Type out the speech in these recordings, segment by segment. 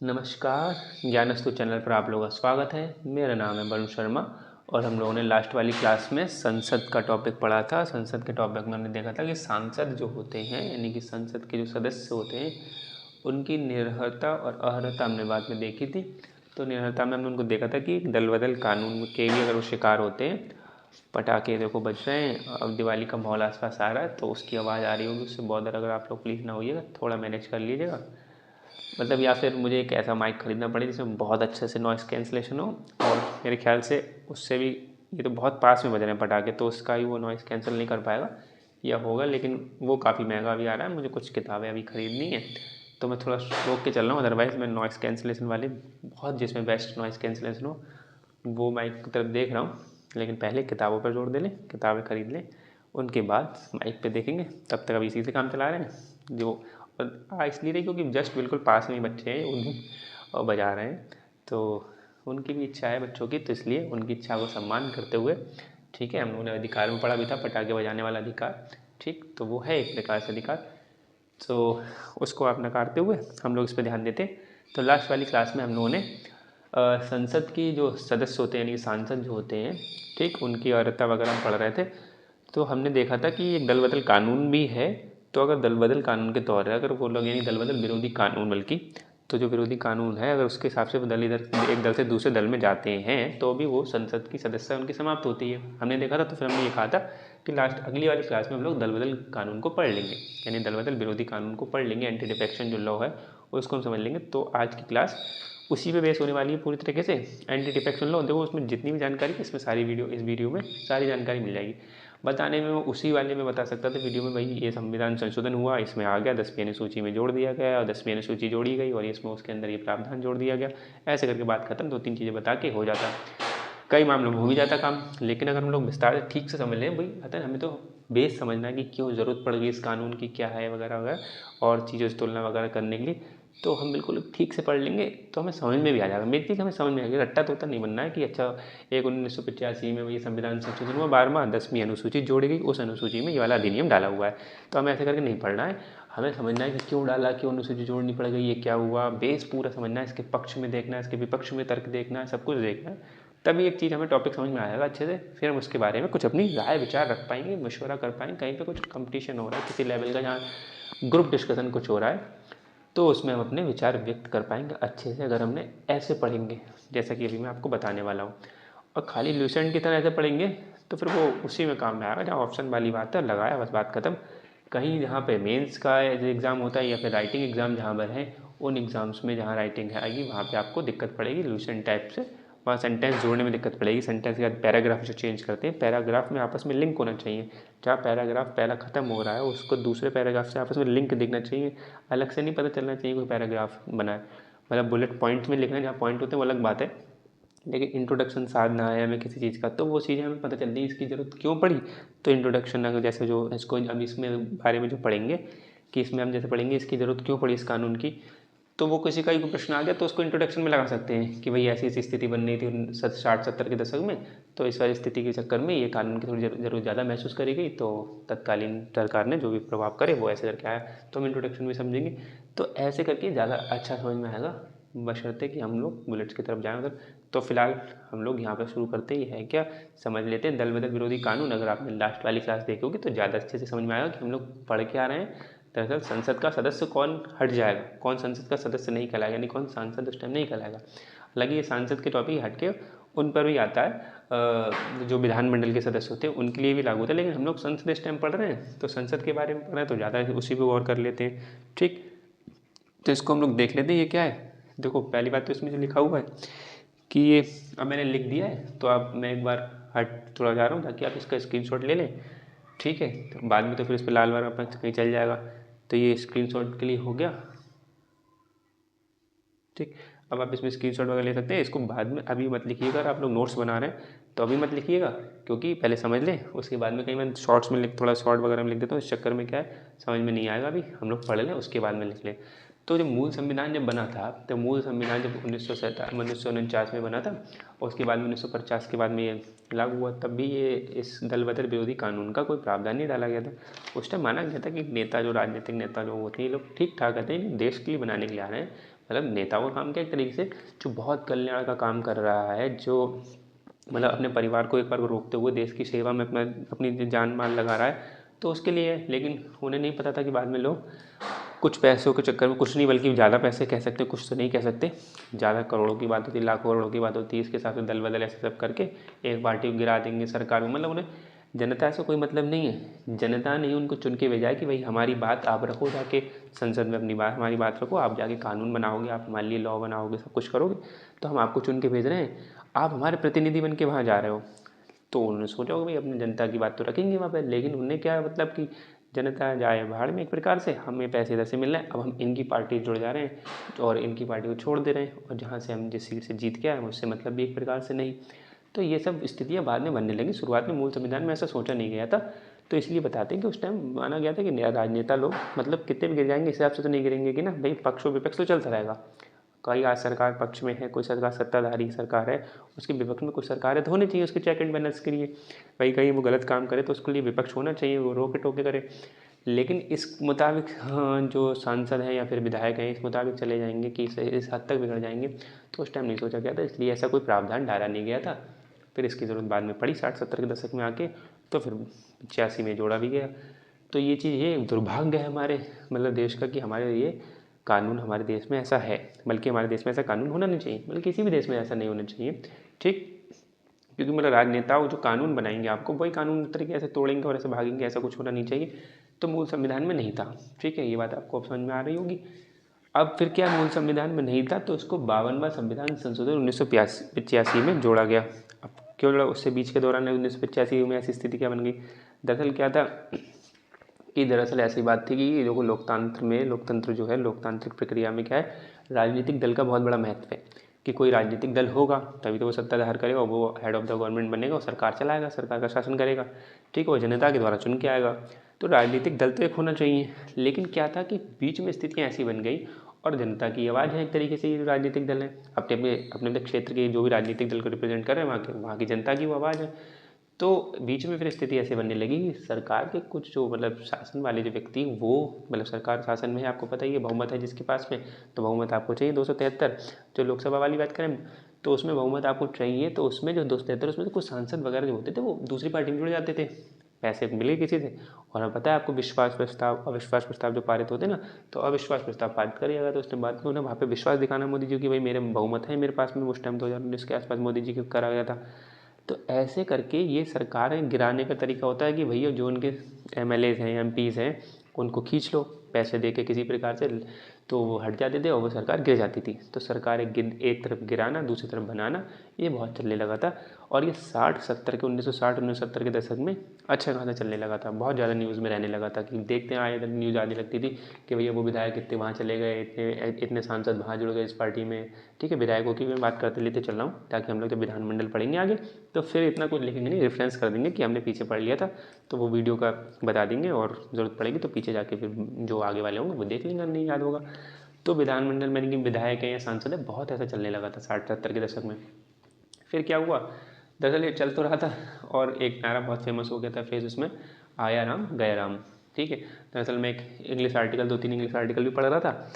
नमस्कार। ज्ञानस्तु चैनल पर आप लोगों का स्वागत है। मेरा नाम है वरुण शर्मा और हम लोगों ने लास्ट वाली क्लास में संसद का टॉपिक पढ़ा था। संसद के टॉपिक में हमने देखा था कि सांसद जो होते हैं यानी कि संसद के जो सदस्य होते हैं उनकी निर्भरता और अहर्ता हमने बाद में देखी थी। तो निर्भरता में हमने उनको देखा था कि दल बदल कानून के भी अगर वो शिकार होते हैं, पटाखे देखो बज रहे हैं, अब दिवाली का माहौल आसपास आ रहा है तो उसकी आवाज़ आ रही होगी, उससे बहुत डर, अगर आप लोग प्लीज़ ना होइएगा, थोड़ा मैनेज कर लीजिएगा। मतलब या फिर मुझे एक ऐसा माइक ख़रीदना पड़े जिसमें बहुत अच्छे से नॉइज़ कैंसिलेशन हो और मेरे ख्याल से उससे भी, ये तो बहुत पास में बज रहे हैं पटाखे तो उसका ही वो नॉइज़ कैंसिल नहीं कर पाएगा या होगा, लेकिन वो काफ़ी महंगा भी आ रहा है। मुझे कुछ किताबें अभी ख़रीदनी है तो मैं थोड़ा रोक के चल रहा हूँ, अदरवाइज़ मैं नॉइज़ कैंसिलेशन वाले बहुत, जिसमें बेस्ट नॉइज़ कैंसिलेशन हो वो माइक की तरफ देख रहा हूँ। लेकिन पहले किताबों पर जोर दे लें, किताबें ख़रीद लें, उनके बाद माइक पे देखेंगे। तब तक अभी इसी से काम चला रहे हैं जो इसलिए नहीं क्योंकि जस्ट बिल्कुल पास में ही बच्चे हैं उन और बजा रहे हैं, तो उनकी भी इच्छा है बच्चों की, तो इसलिए उनकी इच्छा को सम्मान करते हुए, ठीक है, हम लोगों ने अधिकार में पढ़ा भी था पटाखे बजाने वाला अधिकार, ठीक, तो वो है एक प्रकार से अधिकार, तो उसको आप नकारते हुए हम लोग इस पर ध्यान देते हैं। तो लास्ट वाली क्लास में हम लोगों ने संसद की जो सदस्य होते हैं यानी सांसद जो होते हैं, ठीक, उनकी अर्हता वगैरह हम पढ़ रहे थे। तो हमने देखा था कि एक दल बदल कानून भी है। तो अगर दल बदल कानून के तौर है, अगर वो लोग यानी दल बदल विरोधी कानून, बल्कि तो जो विरोधी कानून है अगर उसके हिसाब से वो दल इधर एक दल से दूसरे दल में जाते हैं तो भी वो संसद की सदस्यता उनकी समाप्त होती है। हमने देखा था, तो फिर हमने ये कहा था कि लास्ट अगली वाली क्लास में हम लोग दल बदल कानून को पढ़ लेंगे, यानी दल बदल विरोधी कानून को पढ़ लेंगे, एंटी डिफेक्शन जो लॉ है उसको हम समझ लेंगे। तो आज की क्लास उसी पे बेस होने वाली है पूरी तरीके से। एंटी डिफेक्शन लॉ देखो, उसमें जितनी भी जानकारी है इसमें सारी वीडियो, इस वीडियो में सारी जानकारी मिल जाएगी। बताने में मैं उसी वाले में बता सकता था वीडियो में, भाई ये संविधान संशोधन हुआ, इसमें आ गया 10वीं अनुसूची में जोड़ दिया गया और 10वीं अनुसूची जोड़ी गई और इसमें उसके अंदर ये प्रावधान जोड़ दिया गया, ऐसे करके बात खत्म, 2-3 चीज़ें बता के हो जाता। कई मामलों में हो भी जाता काम। लेकिन अगर हम लोग विस्तार से ठीक से समझ लें, भाई अतः हमें तो बेस समझना है कि क्यों ज़रूरत पड़ गई इस कानून की, क्या है वगैरह वगैरह, और चीज़ों से तुलना वगैरह करने के लिए, तो हम बिल्कुल ठीक से पढ़ लेंगे तो हमें समझ में भी आ जाएगा। मेन चीज़ हमें समझ में आएगी, रट्टा तोता नहीं बनना है कि अच्छा एक 1985 में ये संविधान संशोधन हुआ 12वां, 10वीं अनुसूची जोड़ी गई, उस अनुसूची में ये वाला अधिनियम डाला हुआ है, तो हमें ऐसे करके नहीं पढ़ना है। हमें समझना है कि क्यों डाला, क्यों अनुसूची जोड़नी पड़ गई, ये क्या हुआ, बेस पूरा समझना है, इसके पक्ष में देखना है, इसके विपक्ष में तर्क देखना है, सब कुछ देखना है, तभी एक चीज़ हमें टॉपिक समझ में आएगा अच्छे से। फिर हम उसके बारे में कुछ अपनी राय विचार रख पाएंगे, मशवरा कर पाएंगे। कहीं पे कुछ कंपटीशन हो रहा है किसी लेवल का, जहाँ ग्रुप डिस्कशन कुछ हो रहा है, तो उसमें हम अपने विचार व्यक्त कर पाएंगे अच्छे से, अगर हमने ऐसे पढ़ेंगे जैसा कि अभी मैं आपको बताने वाला हूँ। और खाली ल्यूसेंट की तरह ऐसे पढ़ेंगे तो फिर वो उसी में काम में आएगा जहाँ ऑप्शन वाली बात है, लगाया बस बात खत्म। कहीं जहाँ पे मेंस का एग्ज़ाम होता है या फिर राइटिंग एग्ज़ाम जहाँ पर है, उन एग्ज़ाम्स में जहाँ राइटिंग आएगी वहाँ पे आपको दिक्कत पड़ेगी ल्यूसेंट टाइप से, वहाँ सेंटेंस जोड़ने में दिक्कत पड़ेगी। सेंटेंस के बाद पैराग्राफ जो चेंज करते हैं, पैराग्राफ में आपस में लिंक होना चाहिए, जहाँ पैराग्राफ पहला ख़त्म हो रहा है उसको दूसरे पैराग्राफ से आपस में लिंक दिखना चाहिए, अलग से नहीं पता चलना चाहिए कोई पैराग्राफ बना है। मतलब बुलेट पॉइंट में लिखना है, जहाँ पॉइंट होते हैं वो अलग बात है, लेकिन इंट्रोडक्शन साधना है हमें किसी चीज़ का, तो वो चीज़ें हमें पता चलती है इसकी ज़रूरत क्यों पड़ी। तो इंट्रोडक्शन अगर जैसे जो इसको अब इसमें बारे में जो पढ़ेंगे कि इसमें हम जैसे पढ़ेंगे इसकी ज़रूरत क्यों पड़ी इस कानून की, तो वो किसी का ही प्रश्न आ गया तो उसको इंट्रोडक्शन में लगा सकते हैं कि भाई ऐसी ऐसी स्थिति बन रही थी 60-70 के दशक में, तो इस वाली स्थिति के चक्कर में ये कानून की थोड़ी ज़रूरत ज़्यादा महसूस करी गई, तो तत्कालीन सरकार ने जो भी प्रभाव करे वो ऐसे करके आया, तो हम इंट्रोडक्शन में समझेंगे। तो ऐसे करके ज़्यादा अच्छा समझ में आएगा, बशर्ते कि हम लोग बुलेट्स की तरफ जाएँ उधर। तो फिलहाल हम लोग यहाँ पर शुरू करते ही है क्या, समझ लेते हैं दल बदल विरोधी कानून। अगर आपने लास्ट वाली क्लास देखी होगी तो ज़्यादा अच्छे से समझ में आएगा कि हम लोग पढ़ के आ रहे हैं। दरअसल संसद का सदस्य कौन हट जाएगा, कौन संसद का सदस्य नहीं कहलाएगा, यानी कौन सांसद उस टाइम नहीं कहलाएगा। हालांकि ये सांसद के टॉपिक हट के उन पर भी आता है, जो विधानमंडल के सदस्य होते हैं उनके लिए भी लागू होता है, लेकिन हम लोग संसद इस टाइम पढ़ रहे हैं तो संसद के बारे में पढ़ रहे हैं तो ज़्यादा उसी पर गौर कर लेते हैं। ठीक, तो इसको हम लोग देख लेते हैं ये क्या है। देखो पहली बात तो इसमें जो लिखा हुआ है कि ये, अब मैंने लिख दिया है तो अब मैं एक बार हट थोड़ा जा रहा हूँ ताकि आप इसका स्क्रीनशॉट ले लें, ठीक है, तो बाद में तो फिर इस पर लाल वाला अपना कहीं चल जाएगा। तो ये स्क्रीनशॉट के लिए हो गया, ठीक। अब आप इसमें स्क्रीनशॉट वगैरह ले सकते हैं, इसको बाद में अभी मत लिखिएगा। अगर आप लोग नोट्स बना रहे हैं तो अभी मत लिखिएगा, क्योंकि पहले समझ लें उसके बाद में, कहीं मैं शॉर्ट्स में थोड़ा शॉर्ट वगैरह में लिख देता हूँ, इस चक्कर में क्या है समझ में नहीं आएगा, अभी हम लोग पढ़ लें उसके बाद में लिख लें। तो जब मूल संविधान जब बना था, तो मूल संविधान जब 1949 में बना था और उसके बाद में 1950 के बाद में ये लागू हुआ, तब भी ये इस दल बदल विरोधी कानून का कोई प्रावधान नहीं डाला गया था। उस टाइम माना गया था कि नेता, जो राजनीतिक नेता जो होते हैं, ये लोग ठीक ठाक रहते हैं, देश के लिए बनाने के लिए आ रहे हैं, मतलब नेताओं का काम क्या एक तरीके से जो बहुत कल्याण का काम कर रहा है, जो मतलब अपने परिवार को एक बार को रोकते हुए देश की सेवा में अपनी जान माल लगा रहा है, तो उसके लिए है। लेकिन उन्हें नहीं पता था कि बाद में लोग कुछ पैसों के चक्कर में, कुछ नहीं बल्कि ज़्यादा पैसे कह सकते, कुछ तो नहीं कह सकते, ज़्यादा करोड़ों की बात होती है, लाखों करोड़ों की बात होती है, इसके साथ दल बदल ऐसे सब करके एक पार्टी को गिरा देंगे सरकार में। मतलब उन्हें जनता से कोई मतलब नहीं है, जनता ने उनको चुन के भेजा है कि भाई हमारी बात आप रखो, जाके संसद में अपनी बात, हमारी बात रखो, आप जाके कानून बनाओगे, आप हमारे लिए लॉ बनाओगे, सब कुछ करोगे, तो हम आपको चुन के भेज रहे हैं, आप हमारे प्रतिनिधि बन के वहाँ जा रहे हो। तो उन्होंने सोचा होगा भाई अपनी जनता की बात तो रखेंगे वहाँ पर, लेकिन उन्हें क्या मतलब कि जनता जाए भाड़ में एक प्रकार से, हमें पैसे इधर से मिल रहे हैं, अब हम इनकी पार्टी जुड़ जा रहे हैं और इनकी पार्टी को छोड़ दे रहे हैं, और जहाँ से हम जिस सीट से जीत के आए उससे मतलब भी एक प्रकार से नहीं। तो ये सब स्थितियाँ बाद में बनने लगी, शुरुआत में मूल संविधान में ऐसा सोचा नहीं गया था। तो इसलिए बताते हैं कि उस टाइम माना गया था कि राजनेता लोग मतलब कितने भी गिर जाएंगे, इस हिसाब से तो नहीं गिरेंगे कि ना भाई पक्ष और विपक्ष तो चलता रहेगा, कई आज सरकार पक्ष में है, कोई सरकार सत्ताधारी सरकार है, उसके विपक्ष में कुछ सरकार है, तो होनी चाहिए उसके चेक एंड बैलेंस के लिए। भाई कहीं वो गलत काम करे तो उसके लिए विपक्ष होना चाहिए, वो रोके टोके करे। लेकिन इस मुताबिक जो सांसद हैं या फिर विधायक हैं इस मुताबिक चले जाएंगे कि इस हद तक बिगड़ जाएंगे, तो उस टाइम नहीं सोचा गया था, इसलिए ऐसा कोई प्रावधान डाला नहीं गया था। फिर इसकी ज़रूरत बाद में पड़ी 60-70 के दशक में आके, तो फिर 85 में जोड़ा भी गया। तो ये चीज़, ये दुर्भाग्य है हमारे मतलब देश का कि हमारे ये कानून हमारे देश में ऐसा है, बल्कि हमारे देश में ऐसा कानून होना नहीं चाहिए, बल्कि किसी भी देश में ऐसा नहीं होना चाहिए। ठीक, क्योंकि मतलब राजनेताओं जो कानून बनाएंगे आपको वही कानून तरीके ऐसे तोड़ेंगे और ऐसे भागेंगे, ऐसा कुछ होना नहीं चाहिए। तो मूल संविधान में नहीं था। ठीक है, ये बात आपको अब समझ में आ रही होगी। अब फिर क्या, मूल संविधान में नहीं था तो उसको 52वां संविधान संशोधन 1985 में जोड़ा गया। अब क्यों जोड़ा, उससे बीच के दौरान 1985 में ऐसी स्थिति क्या बन गई। दरअसल क्या था कि दरअसल ऐसी बात थी कि देखो लोकतंत्र में, लोकतंत्र जो है लोकतांत्रिक प्रक्रिया में क्या है, राजनीतिक दल का बहुत बड़ा महत्व है कि कोई राजनीतिक दल होगा तभी तो वो सत्ताधार करेगा, वो हेड ऑफ द गवर्नमेंट बनेगा और सरकार चलाएगा, सरकार का शासन करेगा। ठीक है, वो जनता के द्वारा चुन के आएगा, तो राजनीतिक दल तो एक होना चाहिए। लेकिन क्या था कि बीच में स्थितियाँ ऐसी बन गई, और जनता की आवाज़ है एक तरीके से ये जो राजनीतिक दल है, अपने अपने अपने क्षेत्र के जो भी राजनीतिक दल को रिप्रेजेंट कर रहे हैं वहाँ की जनता की वो आवाज़ है। तो बीच में फिर स्थिति ऐसे बनने लगी कि सरकार के कुछ जो मतलब शासन वाले जो व्यक्ति, वो मतलब सरकार शासन में है, आपको पता ही है बहुमत है जिसके पास में, तो बहुमत आपको चाहिए 273। जो लोकसभा वाली बात करें तो उसमें बहुमत आपको चाहिए, तो उसमें जो 273 उसमें तो कुछ सांसद वगैरह जो होते थे वो दूसरी पार्टी में जुड़ जाते थे, पैसे मिले किसी से। और हमें पता है आपको विश्वास प्रस्ताव अविश्वास प्रस्ताव जो पारित होते ना, तो अविश्वास प्रस्ताव पारित करिए अगर, तो उसने बाद में उन्हें वहाँ पे विश्वास दिखाना मोदी जी की भाई मेरे बहुमत है मेरे पास में, उस टाइम 2019 के आसपास मोदी जी को करा गया था। तो ऐसे करके ये सरकारें गिराने का तरीका होता है कि भैया जो उनके एमएलएज हैं एमपीज़ हैं उनको खींच लो पैसे दे के किसी प्रकार से, तो वो हट जाते थे और वो सरकार गिर जाती थी। तो सरकार एक तरफ गिराना दूसरी तरफ बनाना ये बहुत चलने लगा था, और ये 60-70 के 1960-1970 के दशक में अच्छा खासा चलने लगा था, बहुत ज़्यादा न्यूज़ में रहने लगा था कि देखते हैं आए दिन न्यूज़ आने लगती थी कि भैया वो विधायक इतने वहाँ चले गए, इतने इतने सांसद वहाँ जुड़ गए इस पार्टी में। ठीक है, विधायकों की मैं बात करते लेते चल रहा हूँ ताकि हम लोग जब विधानमंडल पढ़ेंगे आगे तो फिर इतना कुछ लिखेंगे नहीं, रेफरेंस कर देंगे कि हमने पीछे पढ़ लिया था, तो वो वीडियो का बता देंगे और ज़रूरत पड़ेगी तो पीछे जाके फिर जो आगे वाले होंगे वो देख लेंगे, नहीं याद होगा। तो विधानमंडल में कि विधायक हैं या सांसद है बहुत ऐसा चलने लगा था 60-70 के दशक में। फिर क्या हुआ, दरअसल ये चल तो रहा था और एक नारा बहुत फेमस हो गया था फ्रेज उसमें, आया राम गया राम। ठीक है, दरअसल मैं एक इंग्लिश आर्टिकल 2-3 इंग्लिश आर्टिकल भी पढ़ रहा था,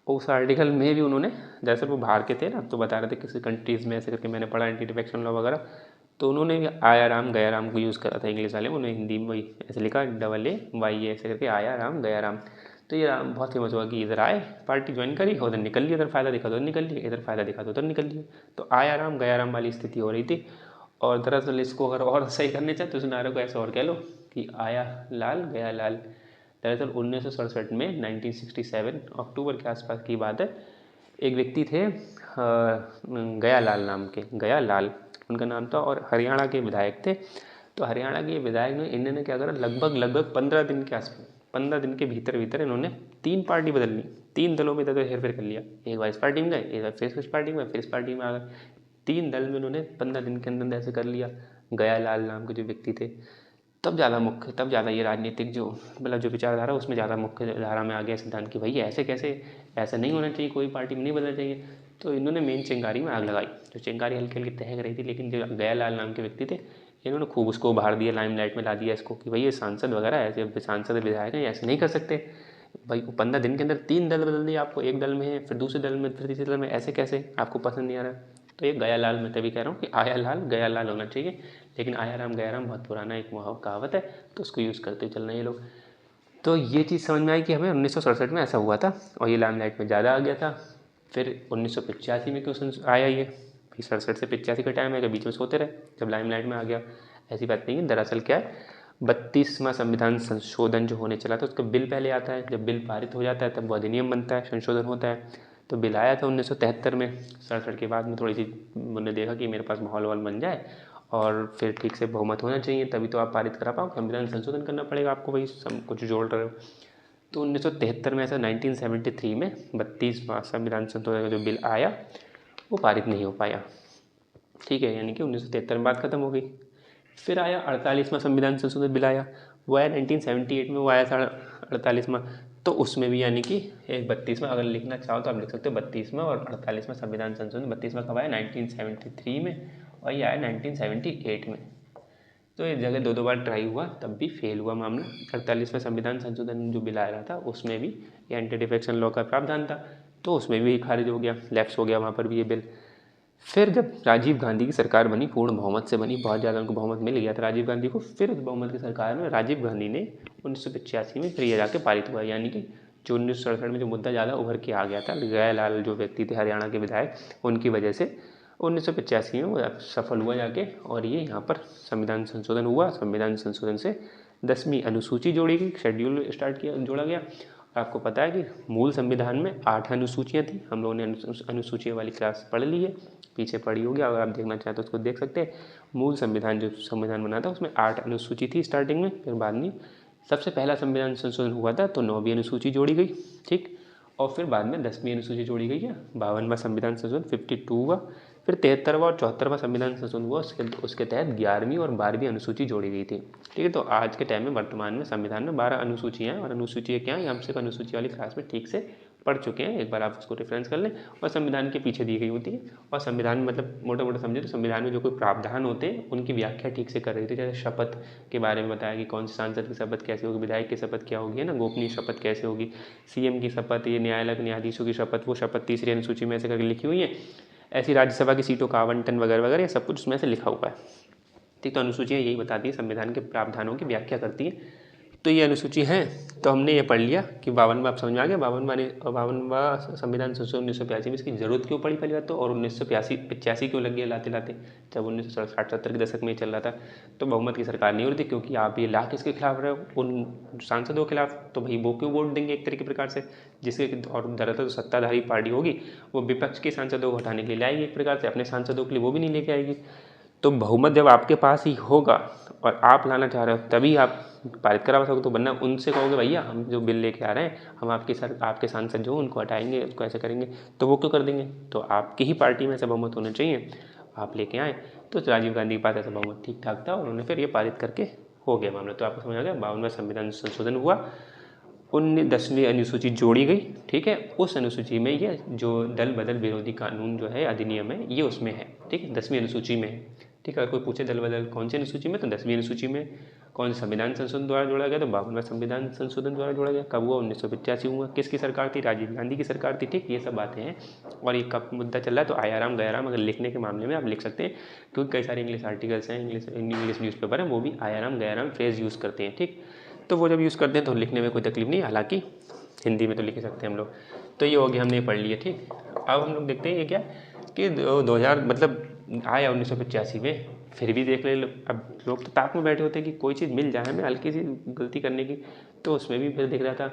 उस आर्टिकल में भी उन्होंने, दरअसल वो बाहर के थे ना तो बता रहे थे किसी कंट्रीज़ में ऐसे करके मैंने पढ़ा एंटी डिफेक्शन लॉ वगैरह, तो उन्होंने भी आया राम गया राम को यूज़ करा था इंग्लिश वाले, उन्होंने हिंदी में वही ऐसे लिखा AAY ऐसे करके आया राम गया राम। तो ये बहुत फेमस हुआ कि इधर आए पार्टी ज्वाइन करी उधर निकल लिए, इधर फ़ायदा दिखा तो उधर निकल लिए, इधर फ़ायदा दिखा तो उधर निकल लिए। तो आया राम गया राम वाली स्थिति हो रही थी। और दरअसल इसको अगर और सही करने चाहे तो इस नारे को ऐसे और कह लो कि आया लाल गया लाल। दरअसल 1967 में 1967 अक्टूबर के आसपास की बात है, एक व्यक्ति थे गया लाल नाम के, गया लाल उनका नाम था और हरियाणा के विधायक थे। तो हरियाणा के विधायक ने इन्होंने क्या करा, लगभग 15 दिन के आसपास, 15 दिन के भीतर इन्होंने 3 पार्टी बदल ली, 3 दलों में इधर हेर फेर कर लिया, एक बार इस पार्टी में गए, एक बार फिर इस पार्टी में, फिर इस पार्टी में आ गए, 3 दल में इन्होंने 15 दिन के अंदर ऐसे कर लिया। गया लाल नाम के जो व्यक्ति थे तब ज़्यादा ये राजनीतिक जो मतलब जो विचारधारा उसमें ज़्यादा मुख्य धारा में आ गया सिद्धांत कि भैया ऐसे कैसे, ऐसा नहीं होना चाहिए, कोई पार्टी में नहीं बदलना चाहिए। तो इन्होंने मेन चिंगारी में आग लगाई, जो चिंगारी हल्की हल्की तहक रही थी, लेकिन जो गया लाल नाम के व्यक्ति थे इन्होंने खूब उसको उभार दिया, लाइमलाइट में ला दिया इसको कि भाई ये सांसद वगैरह ऐसे सांसद विधायक हैं ऐसे नहीं कर सकते, भाई 15 दिन के अंदर 3 दल बदल दिए आपको, एक दल में है फिर दूसरे दल में फिर तीसरे दल में, ऐसे कैसे? आपको पसंद नहीं आ रहा। तो ये गया लाल, मैं तभी कह रहा हूँ कि आया लाल गया लाल होना चाहिए, लेकिन आया राम गया राम बहुत पुराना एक कहावत है, तो उसको यूज़ करते चलना ये लोग। तो ये चीज़ समझ में आई कि हमें 1967 में ऐसा हुआ था और ये लाइमलाइट में ज़्यादा आ गया था। फिर 1985 में क्यों आया ये? 67 से 85 का टाइम है कि बीच में सोते रहे जब लाइमलाइट में आ गया? ऐसी बात नहीं है। दरअसल क्या है, 32वां संविधान संशोधन जो होने चला था उसका बिल पहले आता है, जब बिल पारित हो जाता है तब वो अधिनियम बनता है, संशोधन होता है। तो बिल आया था 1973 में, 67 के बाद में थोड़ी सी उन्होंने देखा कि मेरे पास माहौल वाल बन जाए और फिर ठीक से बहुमत होना चाहिए तभी तो आप पारित करा पाओ, संविधान संशोधन करना पड़ेगा आपको, भाई कुछ जोड़ रहे हो। तो 1973 में ऐसा 1973 में 32वां संविधान संशोधन का जो बिल आया वो पारित नहीं हो पाया, ठीक है, यानी कि 1973 में बात खत्म हो गई। फिर आया 48वां संविधान संशोधन बिल आया, वो आया 1978 में, वो आया था 48वां। तो उसमें भी यानी कि एक 32वां, अगर लिखना चाहो तो आप लिख सकते हो 32वां और 48वां संविधान संशोधन। 32वां कब आया? 1973 में, और ये आया 1978 में। तो ये जगह दो बार ट्राई हुआ तब भी फेल हुआ मामला। 48वां संविधान संशोधन जो बिल आ रहा था उसमें भी ये एंटी डिफेक्शन लॉ का प्रावधान था, तो उसमें भी खारिज हो गया, लैप्स हो गया वहाँ पर भी ये बिल। फिर जब राजीव गांधी की सरकार बनी, पूर्ण बहुमत से बनी, बहुत ज़्यादा उनको बहुमत मिल गया था राजीव गांधी को, फिर उस बहुमत की सरकार में राजीव गांधी ने 1985 में फिर ये जाके पारित हुआ, यानी कि जो 1967 में जो मुद्दा ज़्यादा उभर के आ गया था, गयालाल जो व्यक्ति थे हरियाणा के विधायक, उनकी वजह से 1985 में वो सफल हुआ जाके, और ये यहाँ पर संविधान संशोधन हुआ। संविधान संशोधन से 10वीं अनुसूची जोड़ी गई, शेड्यूल स्टार्ट किया, जोड़ा गया। आपको पता है कि मूल संविधान में 8 अनुसूचियाँ थी, हम लोगों ने अनुसूचियों वाली क्लास पढ़ ली है, पीछे पढ़ी होगी, अगर आप देखना चाहें तो उसको देख सकते हैं। मूल संविधान जो संविधान बना था उसमें 8 अनुसूची थी स्टार्टिंग में, फिर बाद में सबसे पहला संविधान संशोधन हुआ था तो 9वीं अनुसूची जोड़ी गई, ठीक, और फिर बाद में 10वीं अनुसूची जोड़ी गई है, 52वां संविधान संशोधन 52 हुआ, फिर 73वां और 74वां संविधान संशोधन हुआ, उसके तहत 11वीं और 12वीं अनुसूची जोड़ी गई थी, ठीक है। तो आज के टाइम में वर्तमान में संविधान में 12 अनुसूचियाँ हैं, और अनुसूचियाँ क्या है हम सिर्फ अनुसूची वाली क्लास में ठीक से पढ़ चुके हैं, एक बार आप उसको रेफरेंस कर लें, और संविधान के पीछे दी गई होती है। और संविधान में मतलब मोटा मोटा समझे तो संविधान में जो कोई प्रावधान होते हैं उनकी व्याख्या ठीक से कर रही थी। जैसे शपथ के बारे में बताया कि कौन से सांसद की शपथ कैसे होगी, विधायक की शपथ क्या होगी, है ना, गोपनीय शपथ कैसे होगी, सीएम की शपथ, ये न्यायालय के न्यायाधीशों की शपथ, वो शपथ तीसरी अनुसूची में ऐसे करके लिखी हुई है। ऐसी राज्यसभा की सीटों का आवंटन वगैरह वगैरह ये सब कुछ उसमें से लिखा हुआ है, ठीक। तो अनुसूचियाँ यही बताती है, संविधान के प्रावधानों की व्याख्या करती है। तो ये अनुसूची है, तो हमने ये पढ़ लिया कि 52वां, आप समझ में आ गया 52वां संविधान संशोधन 1985 में इसकी जरूरत क्यों पड़ी पहली बात तो, और 1985 क्यों लग गया लाते लाते, जब 1960-70 के दशक में चल रहा था तो बहुमत की सरकार नहीं हो रही थी, क्योंकि आप ये ला किसके खिलाफ रहे हो, उन सांसदों के खिलाफ, तो भाई वो क्यों वोट देंगे एक तरीके प्रकार से, जिसके और दरअसल तो सत्ताधारी पार्टी होगी वो विपक्ष के सांसदों को हटाने के लिए लाएगी एक प्रकार से, अपने सांसदों के लिए वो भी नहीं लेके आएगी। तो बहुमत जब आपके पास ही होगा और आप लाना चाह रहे हो तभी आप पारित करा सकते हो, वरना उनसे कहोगे भैया हम जो बिल लेके आ रहे हैं हम आपके सांसद जो उनको हटाएंगे, उसको ऐसे करेंगे, तो वो क्यों कर देंगे, तो आपकी ही पार्टी में ऐसा बहुमत होना चाहिए, आप लेके आए। तो राजीव गांधी के पास ऐसा बहुमत ठीक ठाक था और उन्होंने फिर ये पारित करके हो गया मामला। तो आपको समझ आ गया, 52वां संविधान संशोधन हुआ, 10वीं अनुसूची जोड़ी गई, ठीक है। उस अनुसूची में ये जो दल बदल विरोधी कानून जो है अधिनियम है ये उसमें है, ठीक है, 10वीं अनुसूची में है, ठीक है। अगर कोई पूछे दल बदल कौन सी अनुसूची में, तो 10वीं अनुसूची में। कौन से संविधान संशोधन द्वारा जोड़ा गया, तो 52वां संविधान संशोधन द्वारा जोड़ा गया। कब हुआ? 1985 हुआ। किसकी सरकार थी? राजीव गांधी की सरकार थी, ठीक। ये सब बातें हैं, और ये कब मुद्दा चल रहा है, तो आया राम गया राम अगर लिखने के मामले में आप लिख सकते हैं, क्योंकि कई सारे इंग्लिश आर्टिकल्स हैं, इंग्लिश न्यूज़पेपर हैं, वो भी आया राम गया राम फ्रेज यूज़ करते हैं, ठीक। तो वो जब यूज़ करते हैं तो लिखने में कोई तकलीफ नहीं, हालांकि हिंदी में तो लिख सकते हैं हम लोग। तो ये हो गया, हमने पढ़ लिया, ठीक। अब हम लोग देखते हैं ये क्या कि 2000 मतलब आया 1985 में, फिर भी देख ले, अब लोग तो ताक में बैठे होते हैं कि कोई चीज़ मिल जाए हमें हल्की सी गलती करने की, तो उसमें भी फिर देख रहा था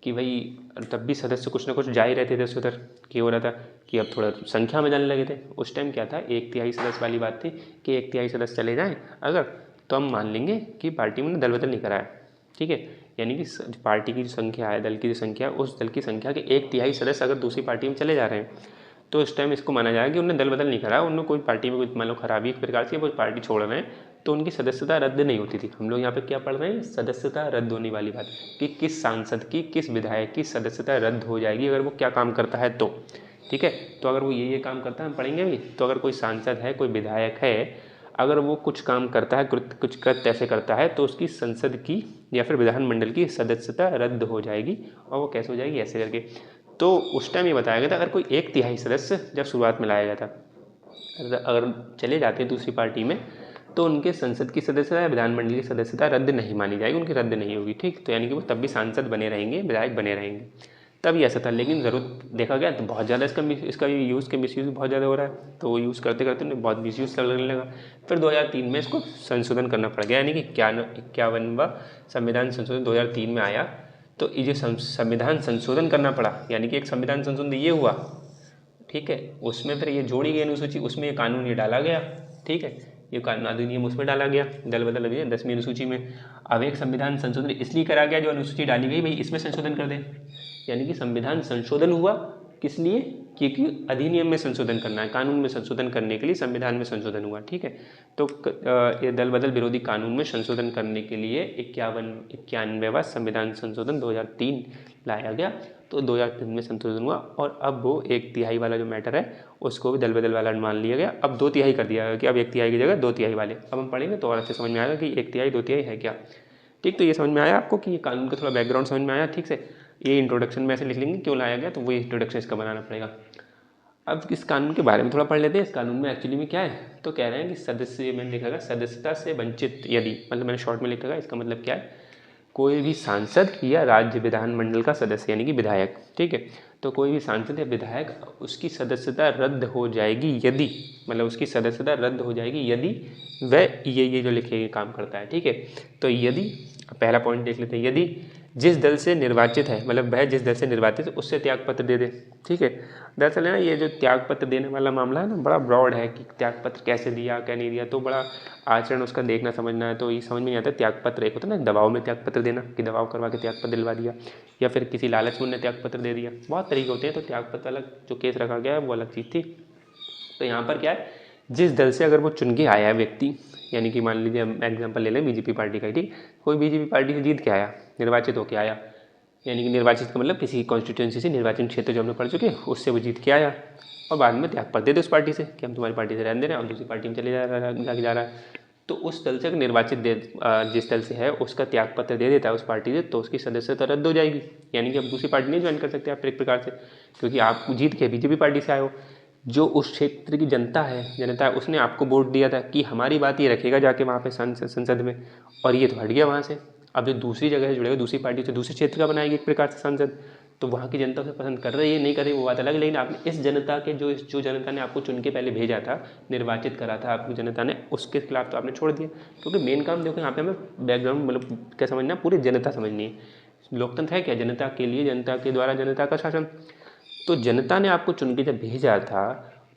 कि भाई तब भी सदस्य कुछ ना कुछ जा ही रहते थे उधर, कि हो रहा था कि अब थोड़ा संख्या में जाने लगे थे। उस टाइम क्या था, 1/3 सदस्य वाली बात थी कि 1/3 सदस्य चले जाएँ अगर, तो हम मान लेंगे कि पार्टी में दल बदल नहीं कराया, ठीक है। यानी कि पार्टी की जो संख्या है, दल की जो संख्या है, उस दल की संख्या के 1/3 सदस्य अगर दूसरी पार्टी में चले जा रहे हैं, तो इस टाइम इसको माना जाएगा कि उन्होंने दल बदल नहीं करा, उन्होंने कोई पार्टी में कोई मान लो खराबी एक प्रकार से, वो पार्टी छोड़ रहे हैं, तो उनकी सदस्यता रद्द नहीं होती थी। हम लोग यहाँ पे क्या पढ़ रहे हैं, सदस्यता रद्द होने वाली बात, कि किस सांसद की, किस विधायक की सदस्यता रद्द हो जाएगी अगर वो क्या काम करता है तो, ठीक है। तो अगर वो ये काम करता है हम पढ़ेंगे भी, तो अगर कोई सांसद है, कोई विधायक है, अगर वो कुछ काम करता है, कुछ कृत्य ऐसे करता है तो उसकी संसद की या फिर विधानमंडल की सदस्यता रद्द हो जाएगी। और वो कैसे हो जाएगी, ऐसे करके। तो उस टाइम ये बताया गया था अगर कोई 1/3 सदस्य जब शुरुआत में लाया गया था, अगर चले जाते हैं दूसरी पार्टी में तो उनके संसद की सदस्यता या विधानमंडल की सदस्यता रद्द नहीं मानी जाएगी, उनकी रद्द नहीं होगी। ठीक, तो यानी कि वो तब भी सांसद बने रहेंगे, विधायक बने रहेंगे। तब ये ऐसा था, लेकिन ज़रूरत देखा गया तो बहुत ज़्यादा इसका यूज़ के मिसयूज़ बहुत ज़्यादा हो रहा है, तो वो यूज़ करते करते उन्हें बहुत मिसयूज़ करने लगा। फिर 2003 में इसको संशोधन करना पड़ गया, यानी कि 51वां संविधान संशोधन 2003 में आया। तो ये जो संविधान संशोधन करना पड़ा, यानी कि एक संविधान संशोधन ये हुआ, ठीक है, उसमें फिर ये जोड़ी गई अनुसूची, उसमें ये कानून ये डाला गया। ठीक है, ये कानून अधिनियम उसमें डाला गया, दल बदल अभियान 10वीं अनुसूची में। अब एक संविधान संशोधन इसलिए करा गया, जो अनुसूची डाली गई भाई इसमें संशोधन कर दे, यानी कि संविधान संशोधन हुआ। किस लिए, क्योंकि अधिनियम में संशोधन करना है, कानून में संशोधन करने के लिए संविधान में संशोधन हुआ। ठीक है, तो ये दल बदल विरोधी कानून में संशोधन करने के लिए 91वां संविधान संशोधन 2003 लाया गया। तो 2003 में संशोधन हुआ और अब वो 1/3 वाला जो मैटर है उसको भी दल बदल वाला मान लिया गया। अब 2/3 कर दिया गया कि अब 1/3 की जगह 2/3 वाले। अब हम पढ़ेंगे तो और अच्छे समझ में आएगा कि 1/3 2/3 है क्या। ठीक, तो ये समझ में आया आपको कि ये कानून का थोड़ा बैकग्राउंड समझ में आया। ठीक से, ये इंट्रोडक्शन में ऐसे लिख लेंगे क्यों लाया गया, तो वो इंट्रोडक्शन इसका बनाना पड़ेगा। अब इस कानून के बारे में थोड़ा पढ़ लेते हैं। इस कानून में एक्चुअली में क्या है, तो कह रहे हैं कि सदस्य, मैंने लिखा है सदस्यता से वंचित यदि, मतलब मैंने शॉर्ट में लिखा है, इसका मतलब क्या है, कोई भी सांसद या राज्य विधानमंडल का सदस्य यानी कि विधायक, ठीक है, तो कोई भी सांसद या विधायक उसकी सदस्यता रद्द हो जाएगी यदि, मतलब उसकी सदस्यता रद्द हो जाएगी यदि वह ये जो लिखे काम करता है। ठीक है, तो यदि, पहला पॉइंट देख लेते हैं, यदि जिस दल से निर्वाचित है, मतलब वह जिस दल से निर्वाचित है उससे त्यागपत्र दे दे। ठीक है, दरअसल है ना, ये जो त्यागपत्र देने वाला मामला है ना, बड़ा ब्रॉड है कि त्यागपत्र कैसे दिया क्या नहीं दिया, तो बड़ा आचरण उसका देखना समझना है। तो ये समझ में नहीं आता। त्यागपत्र एक होता है ना, दबाव में त्यागपत्र देना, कि दबाव करवा के त्यागपत्र दिलवा दिया, या फिर किसी लालच में उन्होंने त्यागपत्र दे दिया, बहुत तरीके होते हैं। तो त्यागपत्र वाला जो केस रखा गया है वो अलग चीज़ थी। तो यहाँ पर क्या है, जिस दल से अगर वो चुन के आया है व्यक्ति, यानी कि मान लीजिए हम एग्जाम्पल ले लें बीजेपी पार्टी का, ठीक, कोई बीजेपी पार्टी से जीत के आया, निर्वाचित होकर आया, यानी कि निर्वाचित का मतलब किसी कॉन्स्टिट्यूंसी से, निर्वाचन क्षेत्र जो हमने पढ़ चुके हैं उससे वो जीत के आया, और बाद में त्यागपत्र दे दे उस पार्टी से कि हम तुम्हारी पार्टी से रहने दे रहे हैं और दूसरी पार्टी में चले जा रहा है। तो उस दल से अगर निर्वाचित जिस दल से है उसका त्यागपत्र दे देता है उस पार्टी से, तो उसकी सदस्यता रद्द हो जाएगी, यानी कि अब दूसरी पार्टी नहीं ज्वाइन कर सकते आप एक प्रकार से, क्योंकि आप जीत के बीजेपी पार्टी से आए हो। जो उस क्षेत्र की जनता है उसने आपको वोट दिया था कि हमारी बात ये रखेगा जाके वहाँ पे संसद में, और ये तो हट गया वहाँ से। अब जो दूसरी जगह से जुड़ेगा, दूसरी पार्टी से दूसरे क्षेत्र का बनाएगी एक प्रकार से सांसद, तो वहाँ की जनता उसे पसंद कर रही है नहीं कर रही वो बात अलग, लेकिन आपने इस जनता के जो जनता ने आपको चुन के पहले भेजा था, निर्वाचित करा था आपकी जनता ने, उसके खिलाफ तो आपने छोड़ दिया। क्योंकि मेन काम देखो यहाँ पे हमें बैकग्राउंड, मतलब क्या समझना, पूरी जनता समझनी है। लोकतंत्र है क्या, जनता के लिए, जनता के द्वारा, जनता का शासन। तो जनता ने आपको चुन के जब भेजा था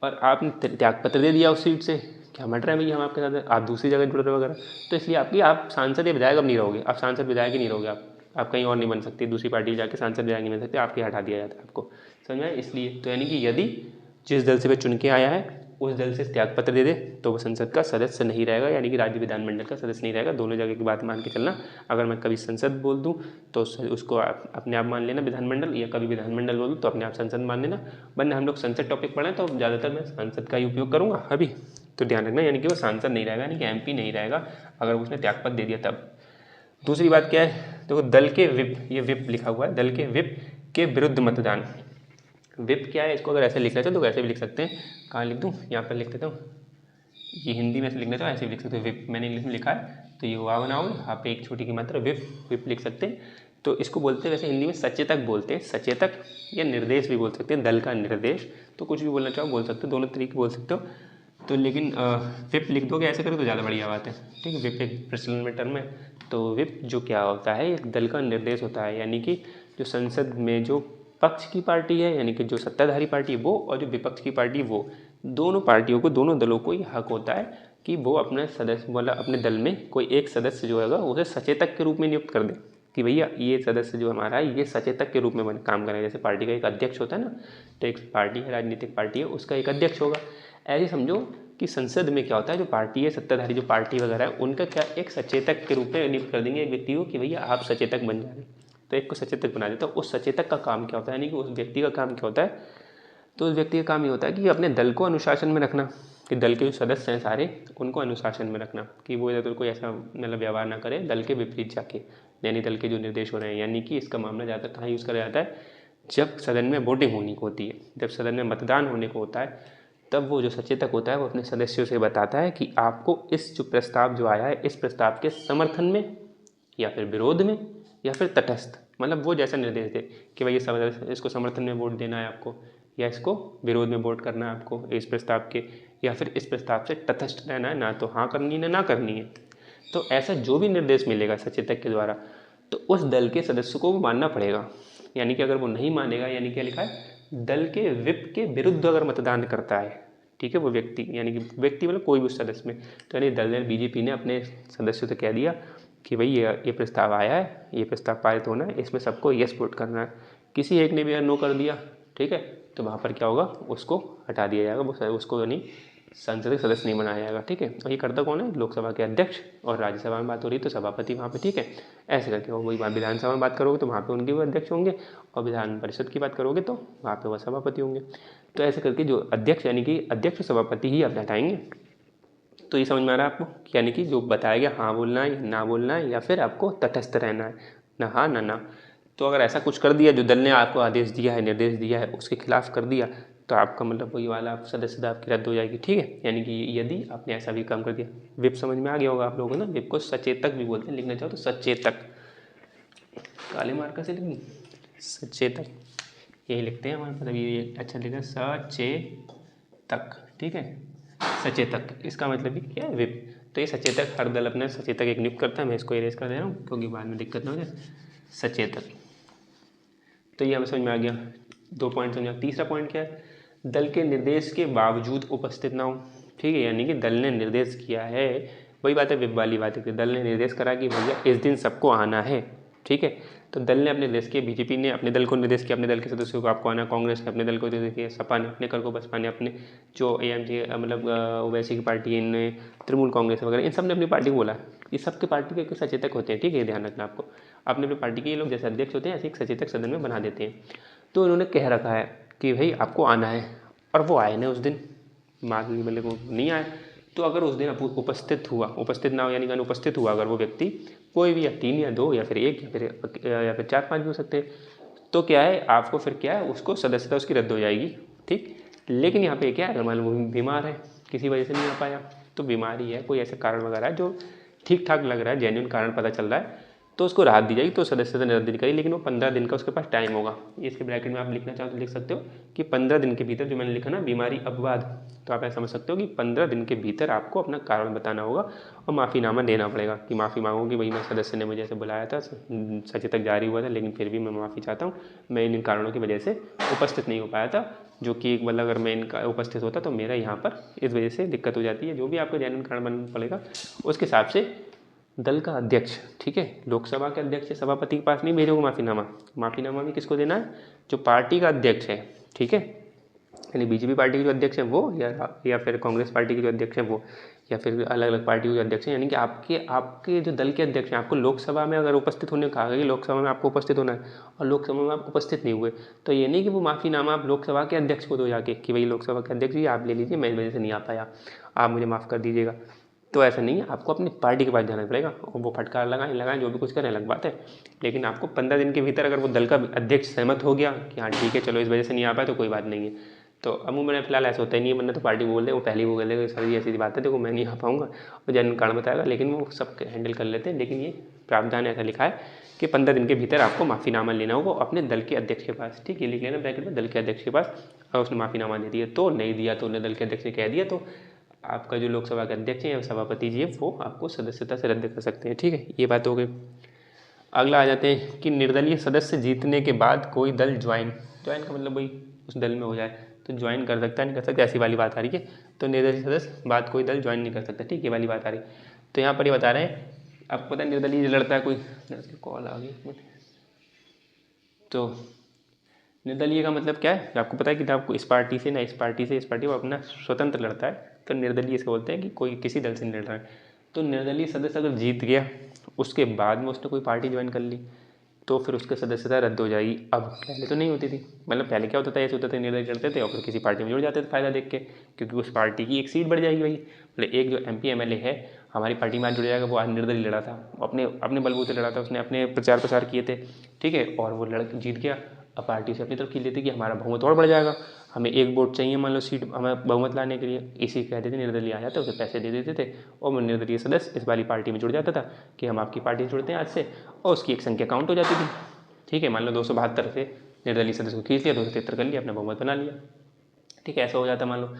और आपने त्यागपत्र दे दिया उस सीट से, क्या मट रहा है भैया हम आपके साथ, आप दूसरी जगह जुड़ रहे वगैरह, तो इसलिए आप सांसद या विधायक अब नहीं रहोगे, आप सांसद विधायक ही नहीं रहोगे, आप कहीं और नहीं बन सकते, दूसरी पार्टी जाके सांसद विधायक नहीं बन सकते, आपके हटा दिया जाता है आपको, समझ में आया। इसलिए तो यानी कि यदि जिस दल से वह चुन के आया है उस दल से त्यागपत्र दे दे तो वो संसद का सदस्य नहीं रहेगा, यानी कि राज्य विधानमंडल का सदस्य नहीं रहेगा। दोनों जगह की बात मान के चलना। अगर मैं कभी संसद बोल दूं तो उसको अपने आप मान लेना विधानमंडल, या कभी विधानमंडल बोल दूं तो अपने आप संसद मान लेना। वरना हम लोग संसद टॉपिक पढ़ें तो ज़्यादातर मैं सांसद का ही उपयोग करूँगा अभी, तो ध्यान रखना, यानी कि वो सांसद नहीं रहेगा, यानी कि MP नहीं रहेगा अगर उसने त्यागपत्र दे दिया तब। दूसरी बात क्या है, देखो दल के विप, ये विप लिखा हुआ है, दल के विप के विरुद्ध मतदान। विप क्या है, इसको अगर ऐसे लिख लेते हो तो ऐसे भी लिख सकते हैं, कहाँ लिख दूँ, यहाँ पर लिख देता हूँ, ये हिंदी में से लिखना तो ऐसे भी लिख सकते हो विप, मैंने इंग्लिश में लिखा है तो ये हुआ बनाओ, यहाँ पे एक छोटी की मात्रा विप लिख सकते हैं। तो इसको बोलते हैं वैसे हिंदी में सचेतक बोलते हैं, सचेतक या निर्देश भी बोल सकते हैं, दल का निर्देश, तो कुछ भी बोलना चाहो बोल सकते हो, दोनों तरीके बोल सकते हो। तो लेकिन विप लिख दोगे ऐसे करो तो ज़्यादा बढ़िया बात है, ठीक है। विप एक प्रचलन में टर्म है। तो विप जो क्या होता है, एक दल का निर्देश होता है, यानी कि जो संसद में जो पक्ष की पार्टी है, यानी कि जो सत्ताधारी पार्टी है वो, और जो विपक्ष की पार्टी वो, दोनों पार्टियों को, दोनों दलों को ये हक होता है कि वो अपने सदस्य, मतलब अपने दल में कोई एक सदस्य जो होगा उसे सचेतक के रूप में नियुक्त कर दे कि भैया ये सदस्य जो हमारा है ये सचेतक के रूप में काम करेगा। जैसे पार्टी का एक अध्यक्ष होता है ना, तो एक पार्टी है, राजनीतिक पार्टी है, उसका एक अध्यक्ष होगा। ऐसे समझो कि संसद में क्या होता है, जो पार्टी है, सत्ताधारी जो पार्टी वगैरह है, उनका क्या एक सचेतक के रूप में नियुक्त कर देंगे एक व्यक्ति को कि भैया आप सचेतक बन जाए, तो एक को सचेतक बना देता है। उस सचेतक का काम क्या होता है, यानी कि उस व्यक्ति का काम क्या होता है, तो उस व्यक्ति का काम ये होता है कि अपने दल को अनुशासन में रखना, कि दल के जो सदस्य हैं सारे उनको अनुशासन में रखना, कि वो इधर कोई ऐसा मतलब व्यवहार ना करे दल के विपरीत जाके, यानी दल के जो निर्देश हो रहे हैं। यानी कि इसका मामला ज़्यादातर कहाँ यूज़ करा जाता है, जब सदन में वोटिंग होनी को होती है, जब सदन में मतदान होने को होता है, तब वो जो सचेतक होता है वो अपने सदस्यों से बताता है कि आपको इस जो प्रस्ताव जो आया है, इस प्रस्ताव के समर्थन में या फिर विरोध में या फिर तटस्थ, मतलब वो जैसा निर्देश दे कि भाई इसको समर्थन में वोट देना है आपको, या इसको विरोध में वोट करना है आपको इस प्रस्ताव के, या फिर इस प्रस्ताव से तटस्थ रहना है, ना तो हाँ करनी है ना करनी है। तो ऐसा जो भी निर्देश मिलेगा सचेतक के द्वारा, तो उस दल के सदस्य को वो मानना पड़ेगा। यानी कि अगर वो नहीं मानेगा, यानी क्या लिखा है, दल के विप के विरुद्ध अगर मतदान करता है, ठीक है, वो व्यक्ति, यानी कि व्यक्ति मतलब कोई भी उस सदस्य में, तो यानी दल ने बीजेपी ने अपने सदस्यों से कह दिया कि भाई ये प्रस्ताव आया है, ये प्रस्ताव पारित होना है, इसमें सबको यस वोट करना है। किसी एक ने भी नो कर दिया, ठीक है, तो वहाँ पर क्या होगा, उसको हटा दिया जाएगा, वो उसको यानी संसद के सदस्य नहीं बनाया जाएगा। ठीक है, और ये करता कौन है, लोकसभा के अध्यक्ष, और राज्यसभा में बात हो रही है तो सभापति वहाँ पे। ठीक है, ऐसे करके वही बात विधानसभा में बात करोगे तो वहाँ पे उनके भी अध्यक्ष होंगे, और विधान परिषद की बात करोगे तो वहाँ पे वह सभापति होंगे। तो ऐसे करके जो अध्यक्ष यानी कि अध्यक्ष सभापति ही आप हटाएंगे। तो ये समझ में आ रहा है आपको, यानी कि जो बताया गया हाँ बोलना है ना बोलना है, या फिर आपको तटस्थ रहना है, ना हाँ ना। तो अगर ऐसा कुछ कर दिया जो दल ने आपको आदेश दिया है, निर्देश दिया है, उसके खिलाफ कर दिया, तो आपका मतलब वही वाला आप सदस्यता आपकी रद्द हो जाएगी। ठीक है, यानी कि यदि आपने ऐसा भी काम कर दिया। विप समझ में आ गया होगा आप लोगों को ना, विप को सचेतक भी बोलते हैं, लिखना चाहो तो सचेतक, काले मार्कर से लिखनी सचेतक, यही लिखते हैं हमारे, मतलब ये अच्छा लिखा सचेतक। ठीक है, सचेतक इसका मतलब भी क्या है, विप। तो ये सचेतक हर दल अपना सचेतक एक नियुक्त करता है। मैं इसको इरेज कर दे रहा हूँ क्योंकि बाद में दिक्कत ना हो जाए। सचेतक, तो ये हमें समझ में आ गया, 2 पॉइंट समझ में। तीसरा पॉइंट क्या है, दल के निर्देश के बावजूद उपस्थित ना हो। ठीक है, यानी कि दल ने निर्देश किया है, वही बात है विप वाली बात है कि दल ने निर्देश करा कि भैया इस दिन सबको आना है। ठीक है, तो दल ने अपने निर्देश किया, बीजेपी ने अपने दल को निर्देश किया, अपने दल के सदस्यों को आपको आना, कांग्रेस ने अपने दल को निर्देश किया, सपा ने अपने, को बसपा ने अपने, जो एएमजे मतलब ओवैसी की पार्टी, इन तृणमूल कांग्रेस वगैरह, इन सब ने अपनी पार्टी को बोला। ये सबके पार्टी के सचेतक होते हैं। ठीक है, ध्यान रखना आपको, अपने अपनी पार्टी के ये लोग जैसे अध्यक्ष होते हैं ऐसे एक सचेतक सदन में बना देते हैं। तो उन्होंने कह रखा है कि भाई आपको आना है, और वो आए ना उस दिन, मान लीजिए वो नहीं आए, तो अगर उस दिन उपस्थित हुआ, उपस्थित ना हो यानी कि अनुपस्थित हुआ अगर वो व्यक्ति, कोई भी, या 3 या 2 या फिर 1 या फिर 4-5 भी हो सकते हैं, तो क्या है आपको फिर क्या है, उसको सदस्यता उसकी रद्द हो जाएगी। ठीक, लेकिन यहाँ पे क्या है, मान लो वो बीमार है, किसी वजह से नहीं आ पाया, तो बीमारी है, कोई ऐसा कारण वगैरह है जो ठीक ठाक लग रहा है, जेन्युइन कारण पता चल रहा है, तो उसको राहत दी जाएगी, तो सदस्यता रद्द नहीं करेगी, लेकिन वो 15 दिन का उसके पास टाइम होगा। इसके ब्रैकेट में आप लिखना चाहो तो लिख सकते हो कि 15 दिन के भीतर, जो मैंने लिखा ना बीमारी अपवाद, तो आप ऐसा समझ सकते हो कि 15 दिन के भीतर आपको अपना कारण बताना होगा और माफ़ीनामा देना पड़ेगा, कि माफ़ी मांगो कि भाई मैं सदस्य ने मुझे ऐसे बुलाया था, सचेतक जारी हुआ था, लेकिन फिर भी मैं माफ़ी चाहता हूँ, मैं इन कारणों की वजह से उपस्थित नहीं हो पाया था, जो कि मतलब अगर मैं इनका उपस्थित होता तो मेरा यहाँ पर इस वजह से दिक्कत हो जाती है, जो भी आपको जेन्युइन कारण बनना पड़ेगा उसके हिसाब से दल का अध्यक्ष, ठीक है, लोकसभा के अध्यक्ष सभापति के पास नहीं भेजोगे माफ़ीनामा, माफ़ीनामा भी किसको देना है, जो पार्टी का अध्यक्ष है। ठीक है, यानी बीजेपी पार्टी के जो अध्यक्ष हैं वो, या फिर कांग्रेस पार्टी के जो अध्यक्ष हैं वो, या फिर अलग अलग पार्टी के जो अध्यक्ष हैं, यानी कि आपके जो दल के अध्यक्ष हैं, आपको लोकसभा में अगर उपस्थित होने को कहा गया कि लोकसभा में आपको उपस्थित होना है, और लोकसभा में आप उपस्थित नहीं हुए, तो ये नहीं कि वो माफ़ीनामा आप लोकसभा के अध्यक्ष को दो जाके कि भाई लोकसभा के अध्यक्ष जी आप ले लीजिए, मैं इस वजह से नहीं आ पाया, आप मुझे माफ़ कर दीजिएगा। तो ऐसा नहीं है, आपको अपनी पार्टी के पास जाना पड़ेगा, और वो फटकार लगाएं जो भी कुछ करें अलग बात है, लेकिन आपको 15 दिन के भीतर अगर वो दल का अध्यक्ष सहमत हो गया कि हाँ ठीक है चलो इस वजह से नहीं आ पाया तो कोई बात नहीं है, तो अमूमन फिलहाल ऐसा होता ही नहीं है, वरना तो पार्टी बोल दे, वो पहले वो बोल देगा सर जी ऐसी बात है, देखो मैं नहीं आ पाऊंगा, वो जन कारण बताएगा, लेकिन वो सब हैंडल कर लेते हैं। लेकिन ये प्रावधान ऐसा लिखा है कि 15 दिन के भीतर आपको माफ़ीनामा लेना होगा अपने दल के अध्यक्ष के पास। ठीक है, लिख लेना ब्रैकेट में, दल के अध्यक्ष के पास, अगर उसने माफ़ीनामा दे दिया तो, नहीं दिया तो, उन्हें दल के अध्यक्ष ने कह दिया तो आपका जो लोकसभा के अध्यक्ष हैं या सभापति जी है वो आपको सदस्यता से रद्द कर सकते हैं। ठीक है, ये बात हो गई। अगला आ जाते हैं कि निर्दलीय सदस्य जीतने के बाद कोई दल ज्वाइन का मतलब वही उस दल में हो जाए तो ज्वाइन कर सकता है, नहीं कर सकता, ऐसी वाली बात आ रही है। तो निर्दलीय सदस्य बाद कोई दल ज्वाइन नहीं कर सकता। ठीक है, वाली बात आ रही। तो यहाँ पर ये बता रहे हैं, आपको पता है निर्दलीय लड़ता है कोई, कॉल आ गई, तो निर्दलीय का मतलब क्या है, आपको पता है कि आपको इस पार्टी से ना इस पार्टी से इस पार्टी, वो अपना स्वतंत्र लड़ता है, तो निर्दलीय इसको बोलते हैं कि कोई किसी दल से नहीं लड़ रहा है। तो निर्दलीय सदस्य अगर जीत गया उसके बाद में उसने कोई पार्टी ज्वाइन कर ली, तो फिर उसकी सदस्यता रद्द हो जाएगी। अब पहले तो नहीं होती थी, मतलब पहले क्या होता था, ऐसे होता था निर्दलीय लड़ते थे और फिर किसी पार्टी में जुड़ जाते थे फ़ायदा देख के, क्योंकि उस पार्टी की एक सीट बढ़ जाएगी भाई। मतलब एक जो MP MLA है हमारी पार्टी में आज जुड़ जाएगा, वो आज निर्दलीय लड़ा था, अपने अपने बलबूते लड़ा था, उसने अपने प्रचार प्रसार किए थे, ठीक है, और वो जीत गया। अब पार्टी से अपनी तरफ खींच लेती कि हमारा बहुमत और बढ़ जाएगा, हमें एक वोट चाहिए मान लो सीट हमें बहुमत लाने के लिए, इसी कहते थे निर्दलीय आ जाते, उसे पैसे दे देते थे और वो निर्दलीय सदस्य इस वाली पार्टी में जुड़ जाता था कि हम आपकी पार्टी से जुड़ते हैं आज से, और उसकी एक संख्या काउंट हो जाती थी, ठीक है। मान लो 272 से निर्दलीय सदस्य को खींच लिया, 273 कर लिया, अपना बहुमत बना लिया, ठीक है, ऐसा हो जाता मान लो।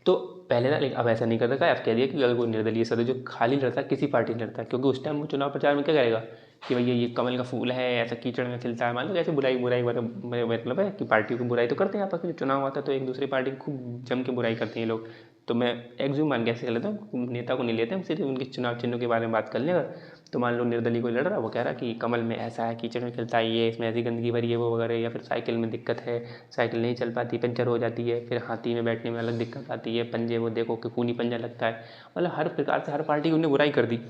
तो पहले ना, लेकिन अब ऐसा नहीं करता, अब कह दिया कि अगर कोई निर्दलीय सदस्य जो खाली लड़ता है किसी पार्टी से लड़ता है, क्योंकि उस टाइम वो चुनाव प्रचार में क्या करेगा कि भैया ये कमल का फूल है, ऐसा कीचड़ में खिलता है, मान लो ऐसे बुराई बुराई मतलब है कि पार्टियों की बुराई तो करते हैं आपस में, चुनाव आता है तो एक दूसरी पार्टी की खूब जम के बुराई करते हैं लोग। तो मैं एग्ज्यूम मान के ऐसे कर लेता हूँ, नेता को नहीं लेते हम, सिर्फ उनके चुनाव चिन्हों के बारे में बात कर लें अगर, तो मान लो निर्दलीय कोई लड़ रहा है, वो कह रहा है कि कमल में ऐसा है, कीचड़ में खिलता है, ये इसमें ऐसी गंदगी भरी है वो वगैरह, या फिर साइकिल में दिक्कत है, साइकिल नहीं चल पाती, पंचर हो जाती है, फिर हाथी में बैठने में अलग दिक्कत आती है, पंजे वो देखो कि खूनी पंजा लगता है, मतलब हर प्रकार से हर पार्टी की उन्होंने बुराई कर दी।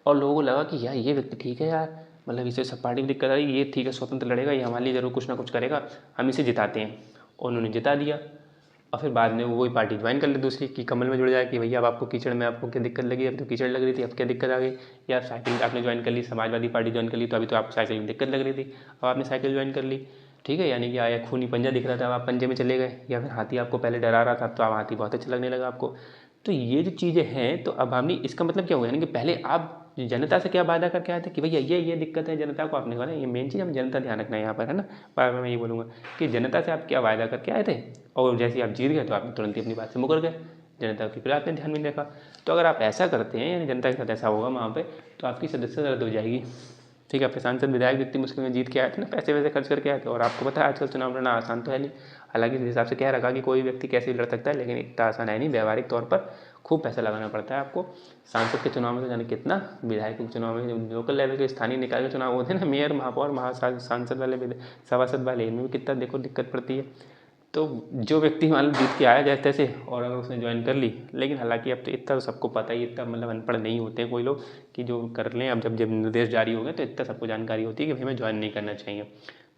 और लोगों को लगा कि यार ये व्यक्ति ठीक है यार, मतलब इसे सब पार्टी में दिक्कत आ रही, ये ठीक है, स्वतंत्र लड़ेगा, ये हमारे लिए जरूर कुछ ना कुछ करेगा, हम इसे जिताते हैं। और उन्होंने जिता दिया। और फिर बाद में वो वही पार्टी ज्वाइन कर ले दूसरी कि कमल में जुड़ जाए कि भैया अब आपको कीचड़ में आपको क्या दिक्कत लगी, अब तो कीचड़ लग रही थी, अब क्या दिक्कत आ गई, या साइकिल आपने ज्वाइन कर ली, समाजवादी पार्टी ज्वाइन कर ली, तो अभी तो आपको साइकिल में दिक्कत लग रही थी, अब आपने साइकिल ज्वाइन कर ली, ठीक है, यानी कि आया खूनी पंजा दिख रहा था, अब आप पंजे में चले गए, या फिर हाथी आपको पहले डरा रहा था, तो अब हाथी बहुत अच्छा लगने लगा आपको। तो ये जो चीज़ें हैं, तो अब हमने इसका मतलब क्या हुआ, यानी कि पहले आप जनता से क्या वादा करके आए थे कि भैया ये दिक्कत है जनता को, आपने कहा ना, ये मेन चीज़ हम जनता ध्यान रखना है यहाँ पर, है ना। बार बार मैं ये बोलूँगा कि जनता से आप क्या वादा करके आए थे, और जैसे ही आप जीत गए तो आप तुरंत ही अपनी बात से मुकर गए, जनता की फिर आपने ध्यान में नहीं रखा। तो अगर आप ऐसा करते हैं, यानी जनता के साथ ऐसा होगा वहाँ पे, तो आपकी सदस्यता रद्द हो जाएगी, ठीक है। आपके सांसद विधायक भी इतनी मुश्किल में जीत के आए थे ना, पैसे वैसे खर्च करके आए थे, और आपको पता है आजकल चुनाव लड़ना आसान तो है नहीं, हालांकि इस हिसाब से कह रखा कि कोई व्यक्ति कैसे भी लड़ सकता है, लेकिन इतना आसान है नहीं, व्यवहारिक तौर पर खूब पैसा लगाना पड़ता है आपको। सांसद के चुनाव में तो जाने कितना, विधायकों के चुनाव में, लोकल लेवल के स्थानीय निकाय के चुनाव होते हैं ना, मेयर महापौर सांसद वाले सभासद वाले, इनमें भी कितना देखो दिक्कत पड़ती है। तो जो व्यक्ति मान लो जीत के आया जाए तैसे, और अगर उसने ज्वाइन कर ली, लेकिन हालांकि अब तो इतना तो सबको पता ही, इतना मतलब अनपढ़ नहीं होते हैं कोई लोग कि जो कर लें, अब जब निर्देश जारी हो गए तो इतना सबको जानकारी होती है कि भाई हमें ज्वाइन नहीं करना चाहिए।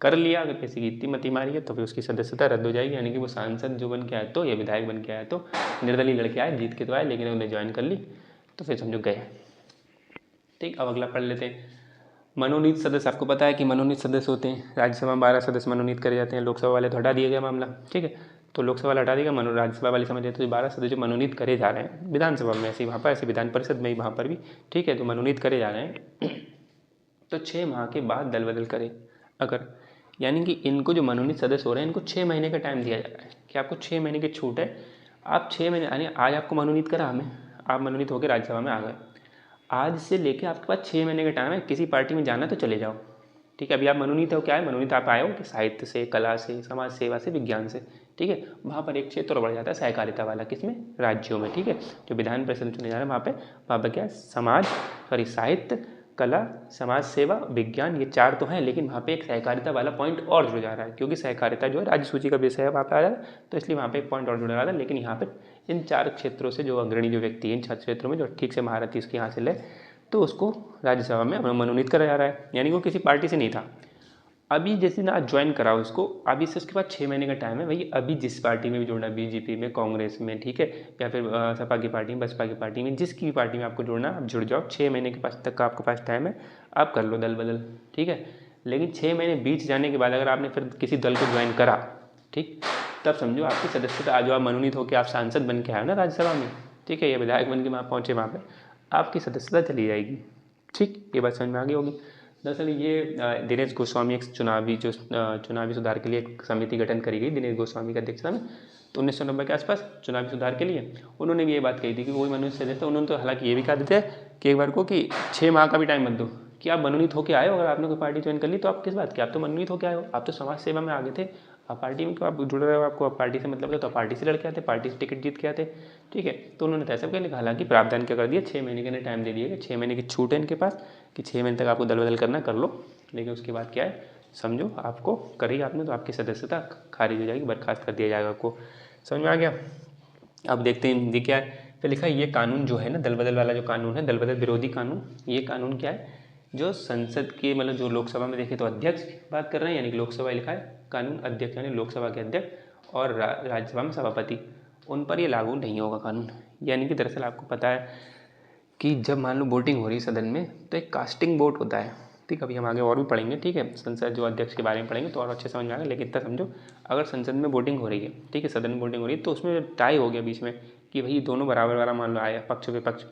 कर लिया, अगर किसी की इतनी मती मारी है तो फिर उसकी सदस्यता रद्द हो जाएगी, यानी कि वो सांसद जो बन के आए तो, या विधायक बन के आए तो, निर्दलीय लड़के आए, जीत के तो आए, लेकिन उन्हें ज्वाइन कर ली तो फिर समझो गए। ठीक, अब अगला पढ़ लेते हैं। मनोनीत सदस्य, आपको पता है कि मनोनीत सदस्य होते हैं, राज्यसभा में 12 सदस्य मनोनीत करे जाते हैं, लोकसभा वाले तो हटा दिया गया मामला, ठीक है। तो लोकसभा वाला हटा देगा, राज्यसभा वाले समझ तो 12 सदस्य मनोनीत करे जा रहे हैं विधानसभा में, ऐसे वहाँ पर, ऐसे विधान परिषद में ही वहाँ पर भी, ठीक है, तो मनोनीत करे जा रहे हैं। तो 6 माह के बाद दल बदल करे अगर, यानी कि इनको जो मनोनीत सदस्य हो रहे हैं इनको 6 महीने का टाइम दिया जा रहा है कि आपको 6 महीने की छूट है, आप 6 महीने, यानी आज आपको मनोनीत करा हमें, आप मनोनीत होकर राज्यसभा में आ गए, आज से लेके आपके पास 6 महीने का टाइम है, किसी पार्टी में जाना तो चले जाओ, ठीक है। अभी आप मनोनीत हो, क्या है मनोनीत, आप आए हो कि साहित्य से, कला से, समाज सेवा से, विज्ञान से, ठीक है। वहाँ पर एक क्षेत्र बढ़ जाता है सहकारिता वाला, किसमें, राज्यों में, ठीक है। जो विधान परिषद चुने जा रहे हैं वहाँ पर क्या है, साहित्य, कला, समाज सेवा, विज्ञान, ये 4 तो हैं, लेकिन वहाँ पे एक सहकारिता वाला पॉइंट और जुड़ जा रहा है, क्योंकि सहकारिता जो है राज्य सूची का विषय है वहाँ पे आ रहा है, तो इसलिए वहाँ पे एक पॉइंट और जुड़ा रहा है। लेकिन यहाँ पे इन 4 क्षेत्रों से जो अग्रणी जो व्यक्ति है, इन 4 क्षेत्रों में जो ठीक से महारथी उसकी हासिल है, तो उसको राज्यसभा में मनोनीत करा जा रहा है, यानी वो किसी पार्टी से नहीं था। अभी जैसे ना आज ज्वाइन करा उसको, अभी से उसके बाद 6 महीने का टाइम है भाई, अभी जिस पार्टी में भी जुड़ना, बीजेपी में, कांग्रेस में, ठीक है, या फिर सपा की पार्टी में, बसपा की पार्टी में, जिसकी भी पार्टी में आपको जुड़ना, आप जुड़ जाओ, 6 महीने के पास तक का आपके पास टाइम है, आप कर लो दल बदल, ठीक है। लेकिन 6 महीने बीत जाने के बाद अगर आपने फिर किसी दल को ज्वाइन करा, ठीक, तब समझो आपकी सदस्यता, आज आप मनोनीत होकर आप सांसद बन के आए ना राज्यसभा में, ठीक है, या विधायक बन के वहाँ पहुँचे, वहाँ पर आपकी सदस्यता चली जाएगी, ठीक, ये बात समझ में आ गई होगी। दरअसल ये दिनेश गोस्वामी एक चुनावी सुधार के लिए एक समिति गठन करी गई दिनेश गोस्वामी की अध्यक्षता में, तो 1990 के आसपास चुनावी सुधार के लिए उन्होंने भी ये बात कही थी कि कोई मनोनीत सदस्य था, उन्होंने तो हालांकि ये भी कहा देते कि एक बार को कि 6 माह का भी टाइम मत दो, कि आप मनोनीत होकर आए हो, अगर आपने कोई पार्टी ज्वाइन कर ली तो आप किस बात की, आप तो मनोनीत होकर आए हो, आप तो समाज सेवा में आगे थे, आप पार्टी में क्यों आप जुड़ रहे हो, आपको आप पार्टी से मतलब है तो आप पार्टी से लड़के आते, पार्टी से टिकट जीत के आते, ठीक है। तो उन्होंने तो ऐसा क्या लिखा, हालांकि प्रावधान क्या कर दिया, 6 महीने के टाइम दे दिया कि 6 महीने की छूट है इनके पास कि 6 महीने तक आपको दल बदल करना कर लो, लेकिन उसके बाद क्या है, समझो आपको करी आपने तो आपकी सदस्यता खारिज हो जाएगी, बर्खास्त कर दिया जाएगा आपको। समझ में आ गया। अब देखते हैं हिंदी क्या है। फिर लिखा है ये कानून जो है ना, दल बदल वाला जो कानून है, दल बदल विरोधी कानून, ये कानून क्या है जो संसद के मतलब जो लोकसभा में देखे तो अध्यक्ष की बात कर रहे हैं, यानी कि लोकसभा लिखा है कानून, अध्यक्ष यानी लोकसभा के अध्यक्ष और राज्यसभा में सभापति, उन पर ये लागू नहीं होगा कानून। यानी कि दरअसल आपको पता है कि जब मान लो वोटिंग हो रही है सदन में तो एक कास्टिंग वोट होता है, ठीक। अभी हम आगे और भी पढ़ेंगे, ठीक है, संसद जो अध्यक्ष के बारे में पढ़ेंगे तो और अच्छे समझ में आएगा। लेकिन इतना समझो, अगर संसद में वोटिंग हो रही है, ठीक है, सदन में वोटिंग हो रही है, तो उसमें टाई हो गया बीच में कि भाई दोनों बराबर वाला मान लो आया, पक्ष विपक्ष।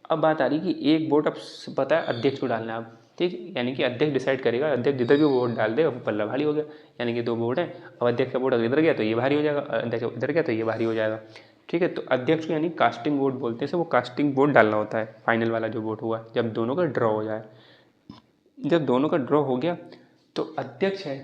अब बात आ रही कि एक वोट अब पता है अध्यक्ष को डालना है अब, ठीक, यानी कि अध्यक्ष डिसाइड करेगा, अध्यक्ष जिधर भी वोट डाल दे अब पल्ला भारी हो गया। यानी कि 2 वोट है, अब अध्यक्ष का वोट अगर इधर गया तो ये भारी हो जाएगा, अध्यक्ष इधर गया तो ये भारी हो जाएगा, ठीक है। तो अध्यक्ष को यानी कास्टिंग वोट बोलते हैं, वो कास्टिंग वोट डालना होता है, फाइनल वाला जो वोट हुआ जब दोनों का ड्रॉ हो जाए। जब दोनों का ड्रॉ हो गया तो अध्यक्ष है,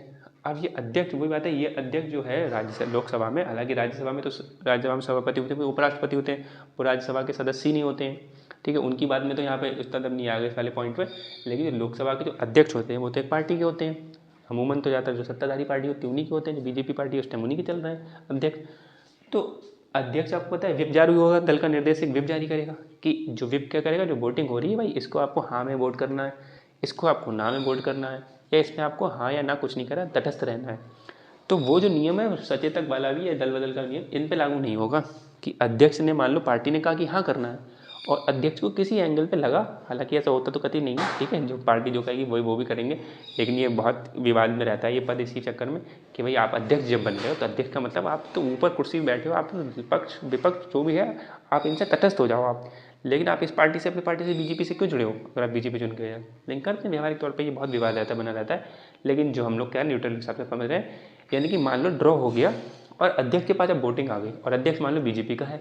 अब ये अध्यक्ष वही बात है, ये अध्यक्ष जो है राज्य लोकसभा में, हालांकि राज्यसभा में तो राज्यसभा में सभापति होते हैं, उपराष्ट्रपति होते हैं, वो राज्यसभा के सदस्य ही नहीं होते हैं, ठीक है। उनकी बात में तो यहाँ पे उतना दम नहीं आ गया इस वाले पॉइंट पे। लेकिन जो लोकसभा के जो अध्यक्ष होते हैं वो तो एक पार्टी के होते हैं, अमूमन तो ज़्यादातर जो सत्ताधारी पार्टी होती है उन्हीं के होते हैं, जो बीजेपी पार्टी है उस टाइम उन्हीं के चल रहे हैं अध्यक्ष। तो अध्यक्ष आपको पता है विप जारी होगा, दल का निर्देशक विप जारी करेगा कि जो विप क्या करेगा, जो वोटिंग हो रही है भाई इसको आपको हाँ में वोट करना है, इसको आपको ना में वोट करना है, या इसमें आपको हाँ या ना कुछ नहीं करना, तटस्थ रहना है। तो वो जो नियम है सचेतक वाला भी है, दल बदल का नियम इन पे लागू नहीं होगा कि अध्यक्ष ने मान लो पार्टी ने कहा कि हाँ करना है और अध्यक्ष को किसी एंगल पे लगा, हालांकि ऐसा होता तो कतई नहीं है, ठीक है, जो पार्टी जो कहेगी वही वो भी करेंगे। लेकिन ये बहुत विवाद में रहता है ये पद इसी चक्कर में कि भाई आप अध्यक्ष जब बन रहे हो तो अध्यक्ष का मतलब आप तो ऊपर कुर्सी में बैठे हो, आप विपक्ष विपक्ष जो भी है आप इनसे तटस्थ हो जाओ आप। लेकिन आप इस पार्टी से, अपनी पार्टी से, बीजेपी से क्यों जुड़े हो अगर आप बीजेपी चुन के? लेकिन करते हैं व्यवहारिक तौर पर ये बहुत विवाद रहता है, बना रहता है। लेकिन जो हम लोग क्या न्यूट्रल के हिसाब से समझ रहे हैं, यानी कि मान लो ड्रॉ हो गया और अध्यक्ष के पास अब वोटिंग आ गई और अध्यक्ष मान लो बीजेपी का है।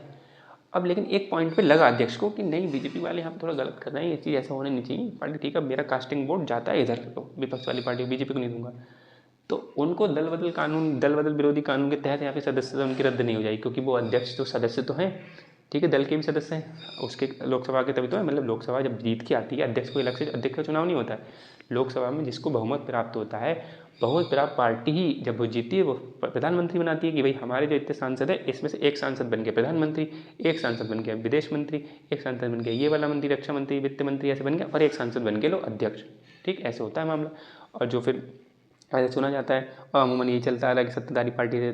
अब लेकिन एक पॉइंट पे लगा अध्यक्ष को कि नहीं बीजेपी वाले हम थोड़ा गलत कर रहे हैं, ये चीज़ ऐसा होना नहीं चाहिए, पार्टी ठीक है, मेरा कास्टिंग वोट जाता है इधर, तो विपक्ष वाली पार्टी बीजेपी को नहीं दूंगा। तो उनको दल बदल कानून, दल बदल विरोधी कानून के तहत यहाँ पे सदस्यता उनकी रद्द नहीं हो जाएगी, क्योंकि वो अध्यक्ष तो सदस्य तो हैं, ठीक है, दल के भी सदस्य हैं उसके, लोकसभा के तभी तो है। मतलब लोकसभा जब जीत के आती है, अध्यक्ष को अलग से अध्यक्ष का चुनाव नहीं होता है लोकसभा में, जिसको बहुमत प्राप्त होता है, बहुमत प्राप्त पार्टी ही जब वो जीतती है वो प्रधानमंत्री बनाती है कि भाई हमारे जो इतने सांसद है इसमें से एक सांसद बन गया प्रधानमंत्री, एक सांसद बन गया विदेश मंत्री, एक सांसद बन गया ये वाला मंत्री, रक्षा मंत्री, वित्त मंत्री, ऐसे बन गया, और एक सांसद बन गए लो अध्यक्ष, ठीक, ऐसे होता है मामला। और जो फिर ऐसे चुना जाता है और अमूमन ये चलता है कि सत्ताधारी पार्टी से।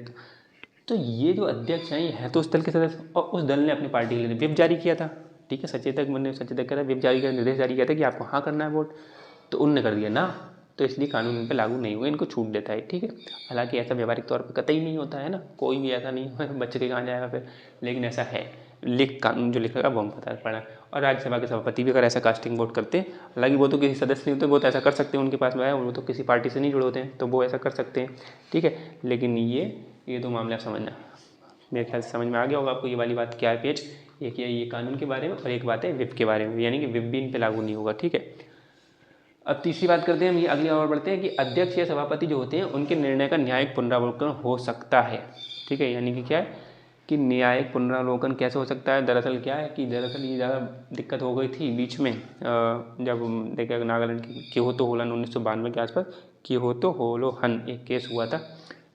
तो ये जो अध्यक्ष हैं ये है तो उस दल के सदस्य, और उस दल ने अपनी पार्टी के लिए विप जारी किया था, ठीक है, सचेतक मैंने सचेतक करा विप जारी किया, निर्देश जारी किया था कि आपको हाँ करना है वोट, तो उनने कर दिया ना, तो इसलिए कानून इन पर लागू नहीं हुआ, इनको छूट देता है, ठीक है। हालांकि ऐसा व्यवहारिक तौर पर कतई नहीं होता है ना, कोई भी ऐसा नहीं है, बच्चे के कहाँ जाएगा फिर, लेकिन ऐसा है, लिख कानून जो लिखा वो हम पता पड़ा। और राज्यसभा के सभापति भी अगर ऐसा कास्टिंग वोट करते, हालांकि वो तो किसी सदस्य नहीं होते, वो तो ऐसा कर सकते हैं, उनके पास में है, वो तो किसी पार्टी से नहीं जुड़े होते हैं, तो वो ऐसा कर सकते हैं, ठीक है। लेकिन ये तो मामला समझना, मेरे ख्याल से समझ में आ गया होगा आपको ये वाली बात क्या है पेज, एक ये कानून के बारे में और एक बात है विप के बारे में, यानी कि विप भी इन पर लागू नहीं होगा, ठीक है। अब तीसरी बात करते हैं हम, ये अगली और बढ़ते हैं कि अध्यक्ष या सभापति जो होते हैं उनके निर्णय का न्यायिक पुनरावलोकन हो सकता है, ठीक है। यानी कि क्या है कि न्यायिक पुनरावलोकन कैसे हो सकता है, दरअसल क्या है कि दरअसल ये ज़्यादा दिक्कत हो गई थी बीच में, जब देखा नागालैंड की क्योतो होलन 1992 के आसपास, क्योतो होलोहन एक केस हुआ था,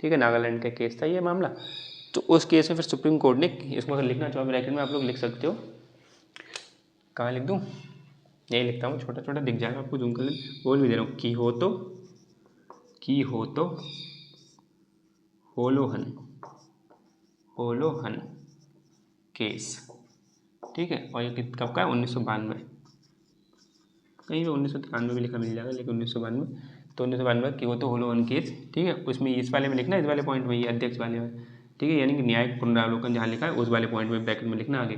ठीक है, नागालैंड का केस था ये मामला। तो उस केस में फिर सुप्रीम कोर्ट ने, इसको अगर लिखना चाहो ब्रैकेट में आप लोग लिख सकते हो, कहाँ लिख दूँ, यही लिखता हूँ, छोटा छोटा दिख जाएगा आपको, जूम कर ले, बोल भी दे रहा हूँ, क्योतो होलोहन केस, ठीक है। और ये कब का है, 1992, कहीं भी 1993 भी लिखा मिल जाएगा, लेकिन 1992, तो 1992 क्योतो होलोहन केस, ठीक है। उसमें इस वाले में लिखना, इस वाले पॉइंट में, ये अध्यक्ष वाले में, ठीक है, यानी कि न्यायिक पुनरावलोकन जहाँ लिखा है उस वाले पॉइंट में ब्रैकेट में लिखना आगे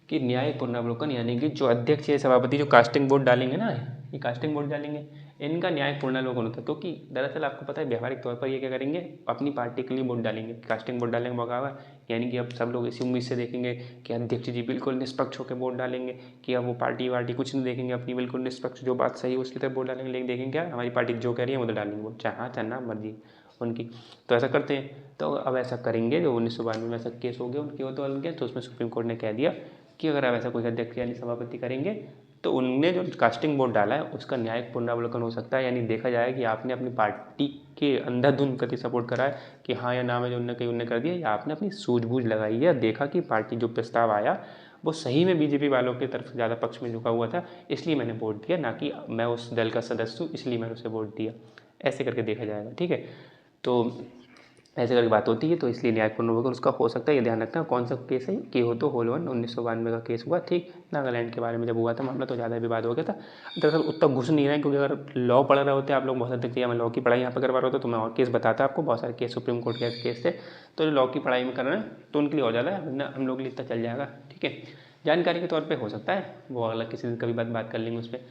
कि न्यायिक पुनरावलोकन, यानी कि जो अध्यक्ष या सभापति जो कास्टिंग वोट डालेंगे ना, ये कास्टिंग वोट डालेंगे, इनका न्यायिक पुनरावलोकन होता है, क्योंकि दरअसल आपको पता है व्यवहारिक तौर पर ये क्या करेंगे, अपनी पार्टी के लिए वोट डालेंगे, कास्टिंग वोट डालने का मौका हुआ, यानी कि अब सब लोग इसी उम्मीद से देखेंगे कि अध्यक्ष जी बिल्कुल निष्पक्ष होकर वोट डालेंगे, कि अब वो पार्टी वार्टी कुछ नहीं देखेंगे, अपनी बिल्कुल निष्पक्ष जो बात सही है उसकी तरफ वोट डालेंगे। लेकिन देखेंगे क्या, हमारी पार्टी जो कह रही है वो तो डालेंगे वोट, चाहे हाँ चाहे ना, मर्जी उनकी, तो ऐसा करते हैं। तो अब ऐसा करेंगे, जो 1992 में ऐसा केस हो गया उनके वो तो अलग, तो उसमें सुप्रीम कोर्ट ने कह दिया कि अगर आप ऐसा कोई अध्यक्ष यानी सभापति करेंगे तो उनने जो कास्टिंग वोट डाला है उसका न्यायिक पुनरावलोकन हो सकता है, यानी देखा जाए कि आपने अपनी पार्टी के अंधाधुंध प्रति सपोर्ट करा है कि हाँ या ना में जो उनने कही उनने कर दिया, या आपने अपनी सूझबूझ लगाई है, देखा कि पार्टी जो प्रस्ताव आया वो सही में बीजेपी वालों की तरफ ज़्यादा पक्ष में झुका हुआ था, इसलिए मैंने वोट दिया, ना कि मैं उस दल का सदस्य हूँ इसलिए मैंने उसे वोट दिया। ऐसे करके देखा जाएगा, ठीक है। तो ऐसे करके बात होती है, तो इसलिए न्यायपूर्ण होकर उसका हो सकता है, ये ध्यान रखना। कौन सा केस है? के हो तो होल 1 1992 का केस हुआ, ठीक। नागालैंड के बारे में जब हुआ था मामला तो ज़्यादा विवाद हो गया था। दरअसल उतना घुस नहीं रहा है, क्योंकि अगर लॉ पढ़ रहे होते आप लोग बहुत हद तक, मैं लॉ की पढ़ाई यहाँ पर करवा रहा होता तो मैं और केस बताता आपको, बहुत सारे केस सुप्रीम कोर्ट के केस थे। तो जो लॉ की पढ़ाई में कर रहे हैं तो उनके लिए हो जाता है, वरना हम लोग के लिए इतना चल जाएगा, ठीक है। जानकारी के तौर पर हो सकता है, वो अलग किसी दिन कभी बात कर लेंगे उस पर।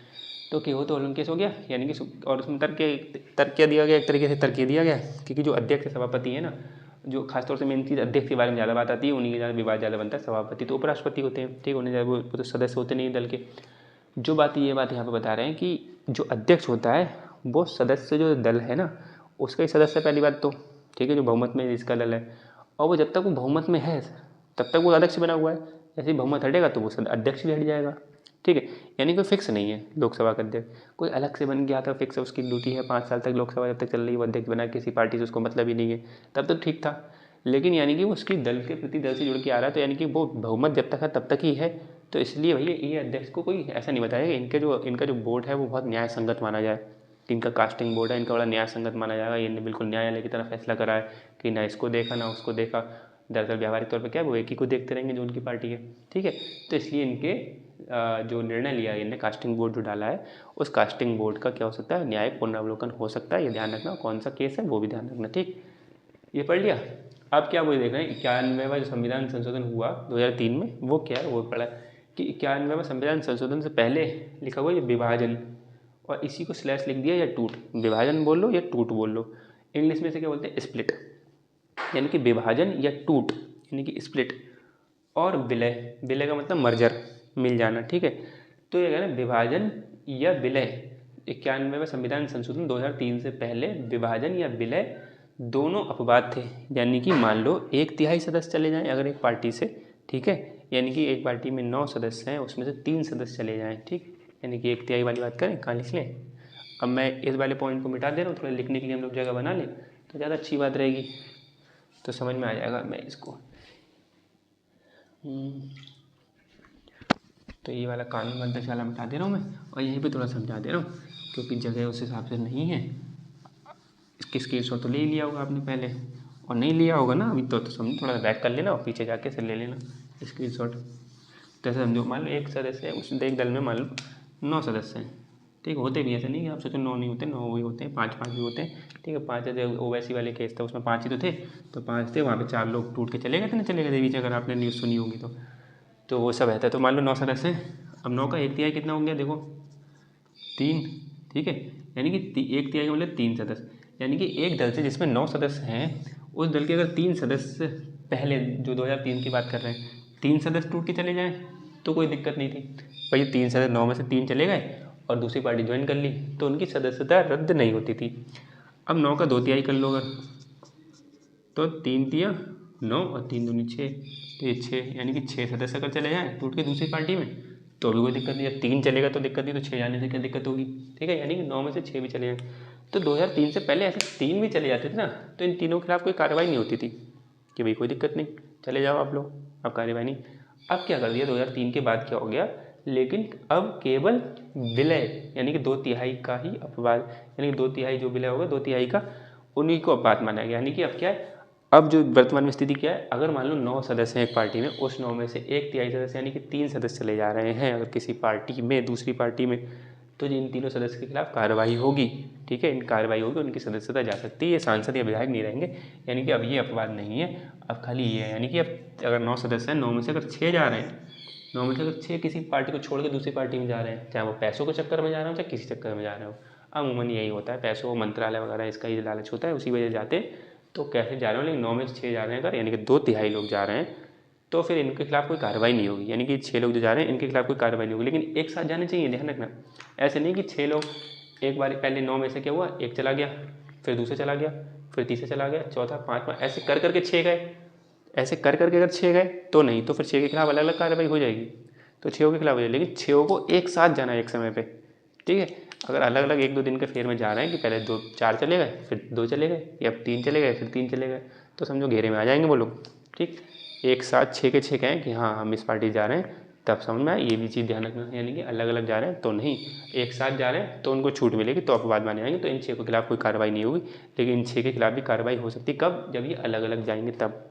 तो कि हो तो होलन केस हो गया, यानी कि और उसमें तर्क क्या दिया गया, एक तरीके से तर्क दिया गया, क्योंकि जो अध्यक्ष सभापति है ना, जो खासतौर से मेन चीज़ अध्यक्ष के बारे में ज़्यादा बात आती है, उन्हीं के ज़्यादा विवाद ज़्यादा बनता है। सभापति तो उपराष्ट्रपति होते हैं, ठीक, उन्हें वो तो सदस्य होते नहीं दल के। जो बात ये बात यहाँ पे बता रहे हैं कि जो अध्यक्ष होता है वो सदस्य, जो दल है ना उसका ही सदस्य, पहली बात तो, ठीक है, जो बहुमत में जिसका दल है, और वो जब तक वो बहुमत में है तब तक वो अध्यक्ष बना हुआ है। जैसे ही बहुमत हटेगा तो वो अध्यक्ष भी हट जाएगा, ठीक है। यानी कोई फिक्स नहीं है लोकसभा का अध्यक्ष, कोई अलग से बन गया था फिक्स है, उसकी ड्यूटी है 5 साल तक लोकसभा जब तक चल रही है वो अध्यक्ष बना, किसी पार्टी से उसको मतलब ही नहीं है, तब तो ठीक था। लेकिन यानी कि वो उसकी दल के प्रति दल से जुड़ के आ रहा है, तो यानी कि वो बहुमत जब तक है तब तक ही है। तो इसलिए भैया ये अध्यक्ष को कोई ऐसा नहीं बताया कि इनका जो बोर्ड है वो बहुत न्याय संगत माना जाए, इनका कास्टिंग बोर्ड है, इनका बड़ा न्याय संगत माना जाएगा, इन्होंने बिल्कुल न्यायालय की तरह फैसला करा है कि ना इसको देखा ना उसको देखा। दरअसल व्यावहारिक तौर पर क्या है, वो एक ही को देखते रहेंगे जो उनकी पार्टी है, ठीक है। तो इसलिए इनके जो निर्णय लिया है इन्हें, कास्टिंग बोर्ड जो डाला है, उस कास्टिंग बोर्ड का क्या हो सकता है, न्यायिक पुनरावलोकन हो सकता है, ये ध्यान रखना। कौन सा केस है वो भी ध्यान रखना, ठीक। ये पढ़ लिया। अब क्या वो देख रहे हैं 91वां जो संविधान संशोधन हुआ 2003 में, वो क्या है वो पढ़ा कि 91वां संविधान संशोधन से पहले लिखा हुआ ये विभाजन, और इसी को स्लैश लिख दिया या टूट, विभाजन बोल लो या टूट बोल लो, इंग्लिश में से क्या बोलते हैं, स्प्लिट, यानी कि विभाजन या टूट यानी कि स्प्लिट, और विलय, विलय का मतलब मर्जर, मिल जाना, ठीक है। तो ये कहना विभाजन या विलय, 91वां संविधान संशोधन 2003 से पहले विभाजन या विलय दोनों अपवाद थे। यानी कि मान लो 1/3 सदस्य चले जाएं अगर एक पार्टी से, ठीक है, यानी कि एक पार्टी में 9 सदस्य हैं उसमें से 3 सदस्य चले जाएं, ठीक, यानी कि 1/3 वाली बात करें, कहाँ लिख लें। अब मैं इस वाले पॉइंट को मिटा दे रहा हूँ, थोड़ा लिखने के लिए हम लोग जगह बना लें तो ज़्यादा अच्छी बात रहेगी, तो समझ में आ जाएगा। मैं इसको तो ये वाला कानून मंत्रशाला मिटा दे रहा हूँ मैं, और यहीं पे थोड़ा समझा दे रहा हूँ, क्योंकि जगह उस हिसाब से नहीं है। इसकी स्क्रीनशॉट तो ले ही लिया होगा आपने पहले, और नहीं लिया होगा ना अभी तो समझो, थोड़ा बैक कर लेना और पीछे जाके से ले लेना स्क्रीनशॉट। तो ऐसे समझो, मान लो एक सदस्य है, उस एक दल में मान लो 9 सदस्य हैं, ठीक, होते भी ऐसे नहीं कि आप सोचो 9 नहीं होते, 9 भी होते हैं, 5 भी होते हैं, ठीक है। 5 जैसे ओवैसी वाले केस था उसमें 5 ही तो थे, तो 5 थे, वहाँ पे 4 लोग टूट के चले गए थे ना, चले गए थे बीच, अगर आपने न्यूज़ सुनी होगी तो वो सब रहता है। तो मान लो 9 सदस्य हैं, अब 9 का 1/3 कितना हो गया देखो, 3, ठीक है, यानी कि 1/3 का मतलब 3 सदस्य, यानी कि एक दल से जिसमें 9 सदस्य हैं उस दल के अगर 3 सदस्य, पहले जो 2003 की बात कर रहे हैं, 3 सदस्य टूट के चले जाएँ तो कोई दिक्कत नहीं थी भाई, 3 सदस्य 9 में से 3 चले गए और दूसरी पार्टी ज्वाइन कर ली तो उनकी सदस्यता रद्द नहीं होती थी। अब 9 का 2/3 कर लो अगर, तो 3 × 9 और 3 दूनी 6, तो ये 6, यानी कि 6 सदस्य अगर चले जाएँ टूट के दूसरी पार्टी में तो भी कोई दिक्कत नहीं है। 3 चलेगा तो दिक्कत नहीं, तो 6 जाने से क्या दिक्कत होगी, ठीक है, यानी कि 9 में से 6 भी चले जाएँ। तो 2003 से पहले ऐसे 3 भी चले जाते थे ना, तो इन तीनों के खिलाफ कोई कार्रवाई नहीं होती थी कि भाई कोई दिक्कत नहीं, चले जाओ आप लोग, अब कार्रवाई नहीं। अब क्या कर दिया 2003 के बाद क्या हो गया, लेकिन अब केवल विलय यानी कि 2/3 का ही अपवाद, यानी कि 2/3 जो विलय होगा 2/3 का, उन्हीं को अपवाद माना गया। यानी कि अब क्या है, अब जो वर्तमान में स्थिति क्या है, अगर मान लो 9 सदस्य हैं एक पार्टी में, उस 9 में से 1/3 सदस्य यानी कि 3 सदस्य चले जा रहे हैं अगर किसी पार्टी में दूसरी पार्टी में, तो इन तीनों सदस्य के खिलाफ कार्रवाई होगी, ठीक है, इन कार्रवाई होगी, उनकी सदस्यता जा सकती है, ये सांसद या विधायक नहीं रहेंगे। यानी कि अब ये अपवाद नहीं है, अब खाली ये है, यानी कि अब अगर 9 सदस्य हैं, 9 में से अगर 6 जा रहे हैं, 9 में से अगर 6 किसी पार्टी को छोड़ के दूसरी पार्टी में जा रहे हैं, चाहे वो पैसों के चक्कर में जा रहे हो चाहे किसी चक्कर में जा रहे हो, अमूमन यही होता है, पैसों मंत्रालय वगैरह इसका ही लालच होता है, उसी वजह से जाते हैं, तो कैसे जा रहे हो, लेकिन 9 में से 6 जा रहे हैं अगर, यानी कि 2/3 लोग जा रहे हैं, तो फिर इनके खिलाफ कोई कार्रवाई नहीं होगी, यानी कि 6 लोग जो जा रहे हैं इनके खिलाफ कोई कार्रवाई नहीं होगी, लेकिन एक साथ जाने चाहिए, ध्यान रखना। ऐसे नहीं कि 6 लोग एक बार, पहले 9 में से क्या हुआ, एक चला गया, फिर दूसरा चला गया, फिर तीसरा चला गया, चौथा, पाँचवा, ऐसे कर करके 6 गए, ऐसे कर करके अगर 6 गए तो नहीं, तो फिर 6 के खिलाफ अलग अलग कार्रवाई हो जाएगी, तो 6 के खिलाफ हो जाएगी, लेकिन 6 को एक साथ जाना है एक समय पे, ठीक है। अगर अलग अलग 1-2 दिन के फेर में जा रहे हैं कि पहले 4 चले गए फिर 2 चले गए, या 3 चले गए फिर 3 चले गए, तो समझो घेरे में आ जाएंगे वो लोग, ठीक। एक साथ 6 के 6 कहें कि हाँ हम इस पार्टी जा रहे हैं तब समझ में आए। ये भी चीज़ ध्यान रखना, यानी कि अलग अलग जा रहे हैं तो नहीं, एक साथ जा रहे हैं तो उनको छूट मिलेगी तो अपवाद माने जाएंगे, तो इन 6 के खिलाफ कोई कार्रवाई नहीं होगी। लेकिन इन 6 के खिलाफ भी कार्रवाई हो सकती है, कब? जब ये अलग अलग जाएंगे तब।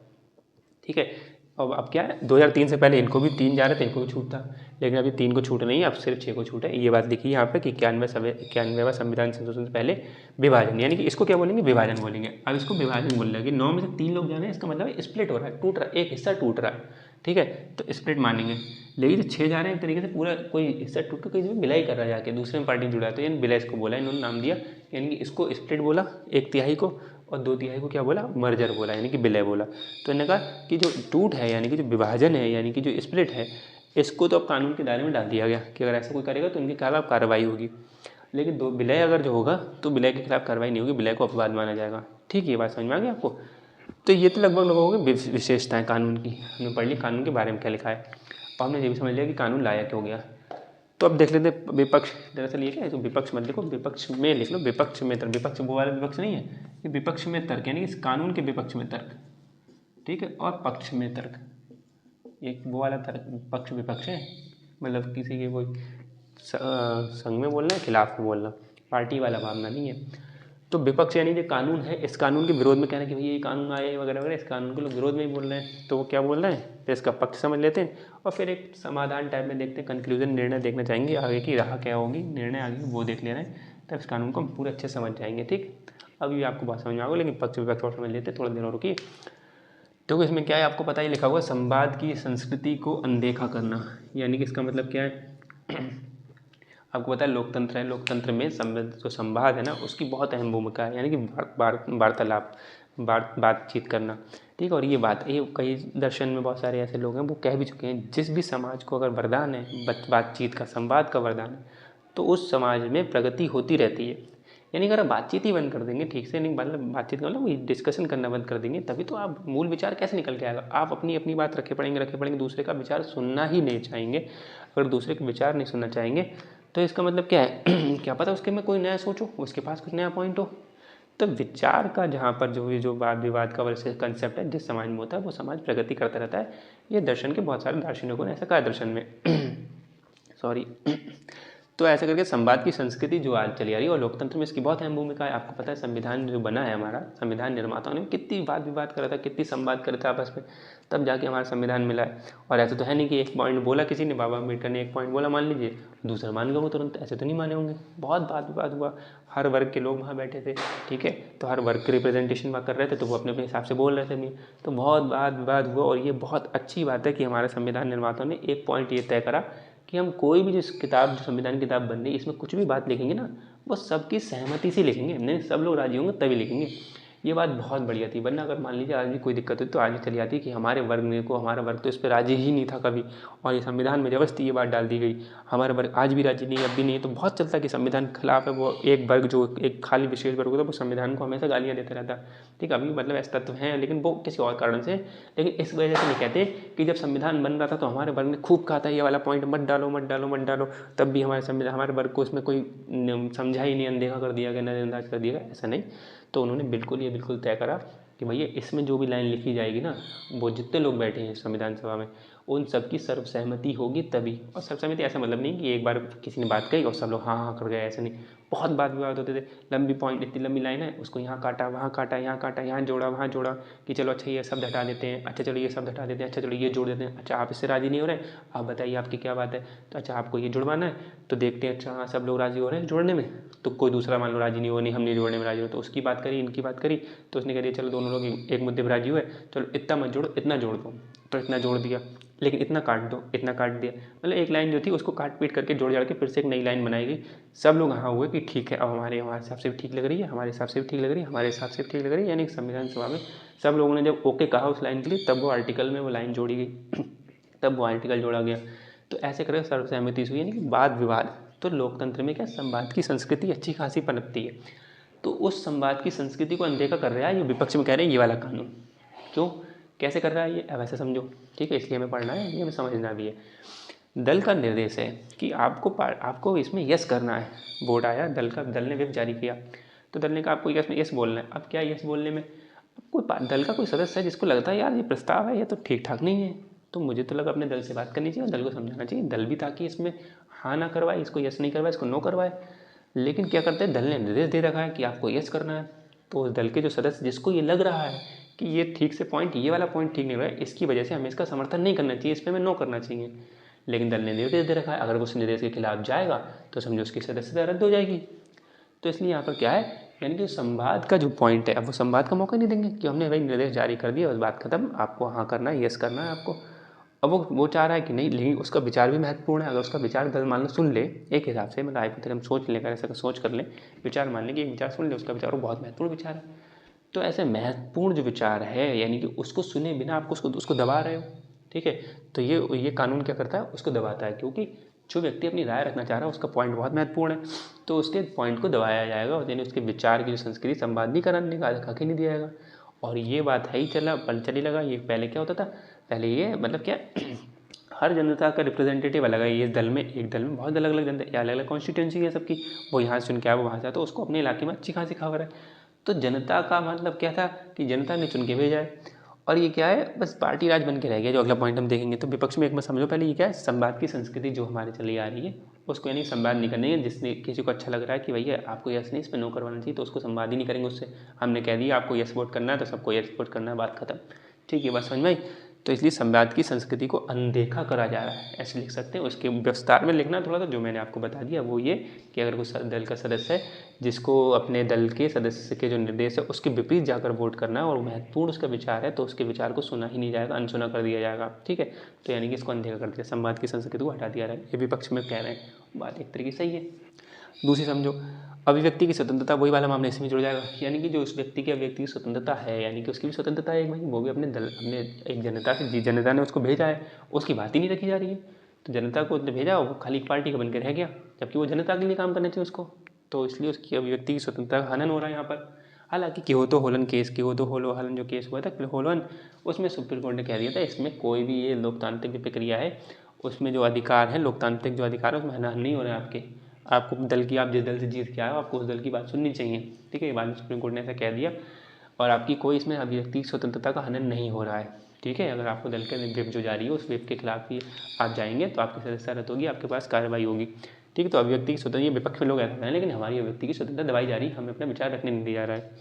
ठीक है। अब क्या है, 2003 से पहले इनको भी 3 जा रहे थे, इनको भी छूट था, लेकिन अभी 3 को छूट नहीं है, अब सिर्फ 6 को छूट है। ये बात लिखी है यहाँ पे कि 91वां संविधान संशोधन से पहले विभाजन, यानी कि इसको क्या बोलेंगे? विभाजन बोलेंगे। अब इसको विभाजन बोल रहे हैं कि 9 में से 3 लोग जा रहे हैं, इसका मतलब स्प्लिट हो रहा है, टूट रहा है, एक हिस्सा टूट रहा है। ठीक है, तो स्प्लिट मानेंगे। लेकिन जो 6 जा रहे हैं एक तरीके से पूरा कोई हिस्सा टूट कर कहीं विलय कर रहा है, जाके दूसरे में पार्टी जुड़ा है, तो यानी विलय इसको बोला, इन्होंने नाम दिया, यानी कि इसको स्प्लिट बोला 1/3 को, और 2/3 को क्या बोला? मर्जर बोला, यानी कि विलय बोला। तो इन्होंने कहा कि जो टूट है, यानी कि जो विभाजन है, यानी कि जो स्प्लिट है, इसको तो अब कानून के दायरे में डाल दिया गया कि अगर ऐसा कोई करेगा तो इनके खिलाफ कार्रवाई होगी। लेकिन विलय अगर जो होगा तो विलय के खिलाफ कार्रवाई नहीं होगी, विलय को अपवाद माना जाएगा। ठीक है, ये बात समझ में आ गई आपको? तो ये तो लगभग लोगों की विशेषताएं कानून की, हमने पढ़ ली कानून के बारे में क्या लिखा है, और हमने ये भी समझ लिया कि कानून लाया क्यों गया। तो अब देख लेते विपक्ष। दरअसल ये क्या है, तो विपक्ष मत लिखो, विपक्ष में लिख लो, विपक्ष में तर्क। विपक्ष वो वाला विपक्ष नहीं है, ये विपक्ष में तर्क, यानी कि कानून के विपक्ष में तर्क। ठीक है, और पक्ष में तर्क, एक वो वाला तर्क पक्ष विपक्ष है, मतलब किसी के कोई संग में बोलना है, खिलाफ में बोलना, पार्टी वाला भावना नहीं है। तो विपक्ष यानी जो कानून है, इस कानून के विरोध में कहना कि भैया ये कानून आया वगैरह वगैरह, इस कानून के लोग विरोध में ही बोल रहे हैं, तो वो क्या बोल रहे हैं, तो इसका पक्ष समझ लेते हैं, और फिर एक समाधान टाइप में देखते हैं, कंक्लूजन, निर्णय देखना चाहेंगे, आगे की राह क्या होगी, निर्णय आगे वो देख ले रहे हैं, तब इस कानून को हम पूरे अच्छे समझ जाएंगे। ठीक, अभी आपको बात समझ में आएगा, लेकिन पक्ष विपक्ष और समझ लेते हैं, थोड़ा देर और रुकिए। तो इसमें क्या है, आपको पता ही लिखा हुआ, संवाद की संस्कृति को अनदेखा करना, यानी कि इसका मतलब क्या है, आपको पता है लोकतंत्र है, लोकतंत्र में जो संवाद है ना, उसकी बहुत अहम भूमिका है, यानी कि वार्तालाप, बातचीत करना। ठीक है, और ये बात ये कई दर्शन में बहुत सारे ऐसे लोग हैं वो कह भी चुके हैं, जिस भी समाज को अगर वरदान है बातचीत का, संवाद का वरदान है, तो उस समाज में प्रगति होती रहती है। यानी अगर आप बातचीत ही बंद कर देंगे, ठीक से नहीं, मतलब बातचीत का मतलब डिस्कशन करना बंद कर देंगे, तभी तो आप मूल विचार कैसे निकल के आएगा। आप अपनी अपनी बात रखे पड़ेंगे, दूसरे का विचार सुनना ही नहीं चाहेंगे। अगर दूसरे के विचार नहीं सुनना चाहेंगे तो इसका मतलब क्या है क्या पता उसके में कोई नया सोचो, उसके पास कुछ नया पॉइंट हो। तो विचार का जहाँ पर जो वाद विवाद का वैसे कंसेप्ट है, जिस समाज में होता है वो समाज प्रगति करता रहता है। ये दर्शन के बहुत सारे दार्शनिकों ने ऐसा कहा दर्शन में सॉरी तो ऐसा करके संवाद की संस्कृति जो आज चली आ रही है, और लोकतंत्र में इसकी बहुत अहम भूमिका है। आपको पता है संविधान जो बना है हमारा, संविधान निर्माताओं ने कितनी वाद विवाद करा था, कितनी संवाद करे थे आपस में, तब जाके हमारा संविधान मिला है। और ऐसा तो है नहीं कि एक पॉइंट बोला किसी ने, बाबा अम्बेडकर ने एक पॉइंट बोला मान लीजिए, दूसरा मान गया वो तुरंत, ऐसे तो नहीं माने होंगे। बहुत वाद विवाद हुआ, हर वर्ग के लोग वहाँ बैठे थे, ठीक है, तो हर वर्ग के रिप्रेजेंटेशन वहाँ कर रहे थे, तो वो अपने अपने हिसाब से बोल रहे थे नहीं, तो बहुत वाद विवाद हुआ। और ये बहुत अच्छी बात है कि हमारे संविधान निर्माताओं ने एक पॉइंट ये तय करा कि हम कोई भी जो संविधान की किताब बन रही है, इसमें कुछ भी बात लिखेंगे ना, वो सबकी सहमति से लिखेंगे, नहीं सब लोग राजी होंगे तभी लिखेंगे। ये बात बहुत बढ़िया थी, वरना अगर मान लीजिए आज भी कोई दिक्कत हुई तो आज भी चली जाती कि हमारे वर्ग तो इस पर राजी ही नहीं था कभी, और ये संविधान में जबरदस्ती ये बात डाल दी गई, हमारा वर्ग आज भी राजी नहीं, अब भी नहीं, तो बहुत चलता कि संविधान के खिलाफ है। वो एक वर्ग जो एक खाली विशेष वर्ग होता है वो संविधान को हमेशा गालियाँ देता रहता है। ठीक है, अभी मतलब ऐसे तत्व हैं, लेकिन वो किसी और कारण से, लेकिन इस वजह से नहीं कहते कि जब संविधान बन रहा था तो हमारे वर्ग ने खूब कहा था ये वाला पॉइंट मत डालो मत डालो मत डालो, तब भी हमारे वर्ग को इसमें कोई समझा ही नहीं, अनदेखा कर दिया गया, नज़रअंदाज कर दिया गया, ऐसा नहीं। तो उन्होंने बिल्कुल तय करा कि भैया इसमें जो भी लाइन लिखी जाएगी ना, वो जितने लोग बैठे हैं संविधान सभा में उन सबकी सर्वसहमति होगी तभी। और सर्वसहमति ऐसा मतलब नहीं कि एक बार किसी ने बात कही और सब लोग हाँ हाँ कर गए, ऐसा नहीं। बहुत बात विवाद होते थे, लंबी पॉइंट, इतनी लंबी लाइन है, उसको यहाँ काटा वहाँ काटा, यहाँ जोड़ा वहाँ जोड़ा, कि चलो अच्छा ये शब्द हटा देते हैं, अच्छा चलो ये शब्द हटा देते हैं, अच्छा चलो ये जोड़ देते हैं, अच्छा आप इससे राजी नहीं हो रहे, आप बताइए आपकी क्या बात है, तो अच्छा आपको ये जुड़वाना है, तो देखते हैं, अच्छा हाँ सब लोग राजी हो रहे हैं जोड़ने में, तो कोई दूसरा मान लो राजी नहीं हो, नहीं हम नहीं जोड़ने में राजी हो, तो उसकी बात करी इनकी बात करी, तो उसने कह दिया चलो दोनों लोग एक मुद्दे पर राजी हुए, चलो इतना मत जोड़ो इतना जोड़ दो, तो इतना जोड़ दिया, लेकिन इतना काट दो, इतना काट दिया, मतलब एक लाइन जो थी उसको काट पीट करके जोड़ जाड़ के फिर से एक नई लाइन बनाई गई। सब लोग हाँ हुए कि ठीक है, अब हमारे हिसाब से भी ठीक लग रही है, हमारे हिसाब से भी ठीक लग रही है, हमारे हिसाब से भी ठीक लग रही है, यानी संविधान सभा में सब लोगों ने जब ओके कहा उस लाइन के लिए, तब वो आर्टिकल में वो लाइन जोड़ी गई तब वो आर्टिकल जोड़ा गया। तो ऐसे करके सर्वसहमति हुई, यानी कि वाद विवाद। तो लोकतंत्र में क्या संवाद की संस्कृति अच्छी खासी पनपती है। तो उस संवाद की संस्कृति को अनदेखा कर रहा है ये विपक्ष में कह रहे हैं ये वाला कानून। क्यों, कैसे कर रहा है ये, अब ऐसे समझो, ठीक है, इसलिए हमें पढ़ना है, ये हमें समझना भी है। दल का निर्देश है कि आपको इसमें यस करना है। वोट आया, दल ने व्हिप जारी किया, तो दल ने कहा आपको यस बोलना है। अब क्या यस बोलने में, कोई दल का कोई सदस्य है जिसको लगता है यार ये प्रस्ताव है ये तो ठीक ठाक नहीं है, तो मुझे तो लगा अपने दल से बात करनी चाहिए और दल को समझाना चाहिए, दल भी ताकि इसमें हाँ ना करवाए, इसको यस नहीं करवाए, इसको नो करवाए। लेकिन क्या करते हैं, दल ने निर्देश दे रखा है कि आपको यस करना है, तो उस दल के जो सदस्य जिसको ये लग रहा है कि ये ठीक से पॉइंट, ये वाला पॉइंट ठीक नहीं रहा है, इसकी वजह से हमें इसका समर्थन नहीं करना चाहिए, इस पर हमें नो करना चाहिए। लेकिन दल ने निर्देश दे रखा है, अगर वो उस निर्देश के खिलाफ जाएगा तो समझो उसकी सदस्यता रद्द हो जाएगी। तो इसलिए यहाँ पर क्या है, यानी कि संवाद का जो पॉइंट है, अब वो संवाद का मौका नहीं देंगे कि हमने भाई निर्देश जारी कर दिया, बस बात खत्म, आपको हाँ करना है, यस करना है आपको। अब वो चाह रहा है कि नहीं, लेकिन उसका विचार भी महत्वपूर्ण है। अगर उसका विचार दल मान लो सुन ले, एक हिसाब से मतलब हाइपोथेटिकल हम सोच लें, ऐसा सोच कर लें, विचार मान लें कि एक विचार सुन ले, उसका विचार वो बहुत महत्वपूर्ण विचार है, तो ऐसे महत्वपूर्ण जो विचार है यानी कि उसको सुने बिना आप उसको दबा रहे हो, ठीक है। तो ये कानून क्या करता है, उसको दबाता है, क्योंकि जो व्यक्ति अपनी राय रखना चाह रहा है उसका पॉइंट बहुत महत्वपूर्ण है, तो उसके पॉइंट को दबाया जाएगा, यानी उसके विचार की जो संस्कृति संवाद नहीं कराने का हक ही नहीं दिया जाएगा। और ये बात है ही चली लगा, ये पहले क्या होता था, पहले ये मतलब क्या हर जनता का रिप्रेजेंटेटिव अलग है, ये दल में, एक दल में बहुत अलग अलग जनता, अलग अलग कॉन्स्टिट्यूंसी है सबकी, वो यहाँ से चुन के आया, वो वहाँ से आया, तो उसको अपने इलाके में अच्छी खासी खबर है। तो जनता का मतलब क्या था कि जनता ने चुन के भेजा है, और ये क्या है, बस पार्टी राज बन के रह गया, जो अगला पॉइंट हम देखेंगे। तो विपक्ष में एक मत समझो पहले, ये क्या है, संवाद की संस्कृति जो हमारे चली आ रही है उसको, यानी संवाद नहीं करनी है। जिसने किसी को अच्छा लग रहा है कि भैया आपको यस नहीं, इस पर नो करवाना चाहिए, तो उसको संवाद ही नहीं करेंगे उससे। हमने कह दिया आपको यस वोट करना है तो सबको यस वोट करना है, बात खत्म, ठीक है, बात समझ में आई। तो इसलिए संवाद की संस्कृति को अनदेखा करा जा रहा है, ऐसे लिख सकते हैं। उसके विस्तार में लिखना थोड़ा सा, जो मैंने आपको बता दिया वो ये कि अगर कोई दल का सदस्य है जिसको अपने दल के सदस्य के जो निर्देश है उसके विपरीत जाकर वोट करना है और महत्वपूर्ण उसका विचार है, तो उसके विचार को सुना ही नहीं जाएगा, अनसुना कर दिया जाएगा, ठीक है। तो यानी कि इसको अनदेखा कर दिया, संवाद की संस्कृति को हटा दिया जाएगा, ये विपक्ष में कह रहे हैं, बात एक तरीके सही है। दूसरी समझो, अभिव्यक्ति की स्वतंत्रता, वही वाला मामला इसमें जुड़ जाएगा, यानी कि जो उस व्यक्ति की अभिव्यक्ति की स्वतंत्रता है, यानी कि उसकी भी स्वतंत्रता है एक भाई, वो भी अपने एक जनता से, जनता ने उसको भेजा है, उसकी बात ही नहीं रखी जा रही है। तो जनता को उसने भेजा, वो खाली एक पार्टी का बन के रह गया, जबकि वो जनता के लिए काम करना चाहिए उसको। तो इसलिए उसकी अभिव्यक्ति की स्वतंत्रता का हनन हो रहा है यहाँ पर। हालांकि कियोतो होलन जो केस हुआ था होलन, उसमें सुप्रीम कोर्ट ने कह दिया था इसमें कोई भी ये लोकतांत्रिक जो प्रक्रिया है उसमें जो अधिकार है, लोकतांत्रिक जो अधिकार है उसमें हनन नहीं हो रहा है आपको दल की, आप जिस दल से जीत के आए हो आपको उस दल की बात सुननी चाहिए, ठीक है। बाद में सुप्रीम कोर्ट ने ऐसा कह दिया, और आपकी कोई इसमें अभिव्यक्ति की स्वतंत्रता का हनन नहीं हो रहा है, ठीक है। अगर आपको दल के विप जो जारी है उस विप के खिलाफ ही आप जाएंगे तो आपकी सदस्यता रद्द होगी, आपके पास कार्रवाई होगी, ठीक है। तो अभिव्यक्ति की स्वतंत्रता, ये विपक्ष में लोग ऐसा कह रहे हैं, लेकिन हमारी अभिव्यक्ति की स्वतंत्रता दबाई जा रही है, हमें अपना विचार रखने नहीं दिया जा रहा है।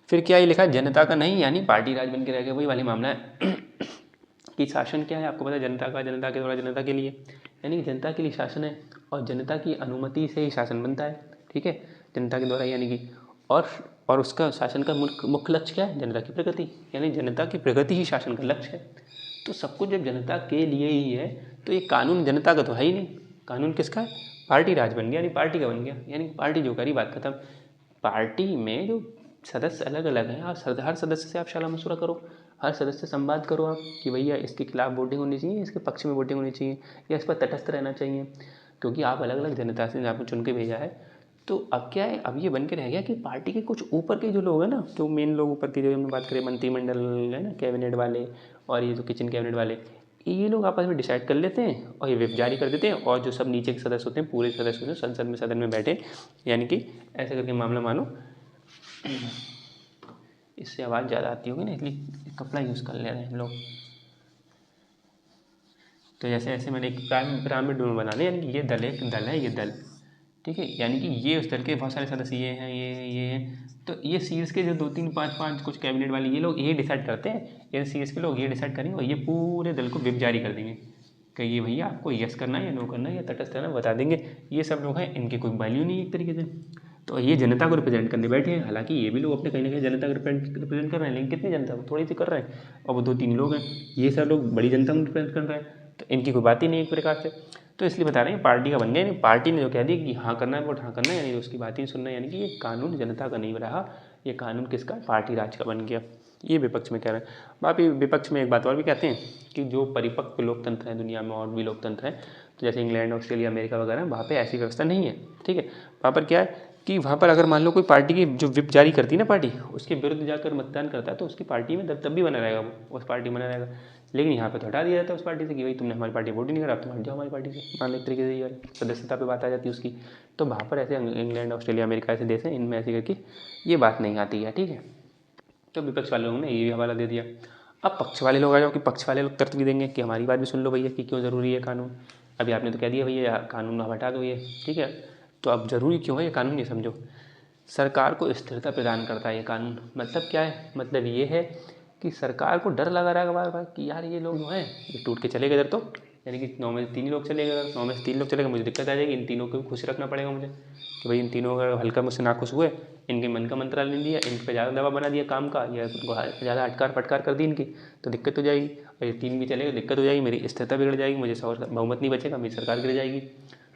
फिर क्या ये लिखा है, जनता का नहीं, यानी पार्टी राज बन के रह गया, वही वाली मामला है कि शासन क्या है, आपको पता है जनता का, जनता के द्वारा जनता के लिए, यानी कि जनता के लिए शासन है और जनता की अनुमति से ही शासन बनता है, ठीक है, जनता के द्वारा, यानी कि और उसका शासन का मुख्य लक्ष्य क्या है, जनता की प्रगति, यानी जनता की प्रगति ही शासन का लक्ष्य है। तो सब कुछ जब जनता के लिए ही है तो ये कानून जनता का तो है ही नहीं, कानून किसका है, पार्टी राज बन गया, यानी पार्टी का बन गया, यानी पार्टी जो करी बात खत्म। पार्टी में जो सदस्य अलग अलग हैं, हर सदस्य से आप सलाह मशवरा करो, हर सदस्य से संवाद करो आप कि भैया इसके खिलाफ वोटिंग होनी चाहिए, इसके पक्ष में वोटिंग होनी चाहिए, या इस पर तटस्थ रहना चाहिए, क्योंकि आप अलग अलग जनता से आपने चुन के भेजा है। तो अब क्या है, अब ये बन के रह गया कि पार्टी के कुछ ऊपर के जो लोग हैं ना, जो मेन लोग ऊपर के, जो हमने बात करें मंत्रिमंडल है ना, कैबिनेट वाले और ये जो किचन कैबिनेट वाले, ये लोग आपस में डिसाइड कर लेते हैं और ये विप जारी कर देते हैं, और जो सब नीचे के सदस्य होते हैं, पूरे सदस्य होते हैं संसद में, सदन में बैठे, यानी कि ऐसे करके मामला मानो, इससे आवाज़ ज़्यादा आती होगी ना, इसलिए कपड़ा यूज़ कर ले रहे हैं हम लोग। तो जैसे ऐसे मैंने एक पिरामिड में बना लिया, यानी कि ये दल है, ये दल, ठीक है, यानी कि ये उस दल के बहुत सारे सदस्य ये हैं, ये हैं, तो ये शीर्ष के जो 2 3 5 5 कुछ कैबिनेट वाले ये लोग ये डिसाइड करते हैं, ये शीर्ष के लोग ये डिसाइड करेंगे और ये पूरे दल को विप जारी कर देंगे कि ये भैया आपको यस करना है या नो करना है या तटस्थ रहना, बता देंगे। ये सब लोग हैं, इनकी कोई वैल्यू नहीं है एक तरीके से, तो ये जनता को रिप्रेजेंट करने बैठे हैं। हालांकि ये भी लोग अपने कहीं ना कहीं जनता को रिप्रेजेंट कर रहे हैं, लेकिन कितनी जनता को, थोड़ी सी कर रहे हैं, और वो 2 3 लोग हैं, ये सब लोग बड़ी जनता को रिप्रेजेंट कर रहे हैं, तो इनकी कोई बात ही नहीं एक प्रकार से। तो इसलिए बता रहे हैं पार्टी का बन गया, यानी पार्टी ने जो कह दिया कि हाँ करना है वोट हाँ करना है, यानी उसकी बात ही सुनना है, यानी कि ये कानून जनता का नहीं रहा, ये कानून किसका, पार्टी राज का बन गया, ये विपक्ष में कह रहे हैं। बाकी विपक्ष में एक बात और भी कहते हैं कि जो परिपक्व लोकतंत्र है दुनिया में, और भी लोकतंत्र हैं, तो जैसे इंग्लैंड, ऑस्ट्रेलिया, अमेरिका वगैरह, वहाँ पे ऐसी व्यवस्था नहीं है, ठीक है। वहाँ पर क्या है कि वहाँ पर अगर मान लो कोई पार्टी की जो विप जारी करती है ना पार्टी, उसके विरुद्ध जाकर मतदान करता है तो उसकी पार्टी में तब भी बना रहेगा, वो उस पार्टी में बना रहेगा। लेकिन यहाँ पे तो हटा दिया जाता है उस पार्टी से कि भाई तुमने हमारी पार्टी वोट ही नहीं करा, तुम हट जाओ हमारी पार्टी से, मान लो एक तरीके से ये सदस्यता पे बात आ जाती है उसकी। तो वहाँ पर ऐसे इंग्लैंड, ऑस्ट्रेलिया, अमेरिका ऐसे देश हैं, इनमें ऐसी करके ये बात नहीं आती है, ठीक है। तो विपक्ष वाले लोगों ने ये भी हवाला दे दिया। अब पक्ष वाले लोग आ जाओ कि पक्ष वाले लोग तर्क भी देंगे कि हमारी बात भी सुन लो भैया कि क्यों ज़रूरी है कानून। अभी आपने तो कह दिया भैया कानून आप हटा दो ये, ठीक है, तो अब ज़रूरी क्यों है ये कानून, ये समझो। सरकार को स्थिरता प्रदान करता है ये कानून। मतलब क्या है, मतलब ये है कि सरकार को डर लगा रहेगा बार बार कि यार ये लोग जो हैं ये टूट के चले गए इधर, तो यानी कि 9 में से 3 लोग चले गए, 9 में से 3 लोग चले गए, मुझे दिक्कत आ जाएगी। इन तीनों को भी खुश रखना पड़ेगा मुझे कि भाई इन तीनों अगर हल्का मुझसे नाखुश हुए, इनके मन का मंत्रालय नहीं दिया, इन पर ज़्यादा दबाव बना दिया काम का, या उनको ज़्यादा हटकार फटकार कर दी इनकी, तो दिक्कत हो जाएगी। और ये 3 भी चले गए, दिक्कत हो जाएगी, मेरी स्थिरता बिगड़ जाएगी, मुझे बहुमत नहीं बचेगा, मेरी सरकार गिर जाएगी।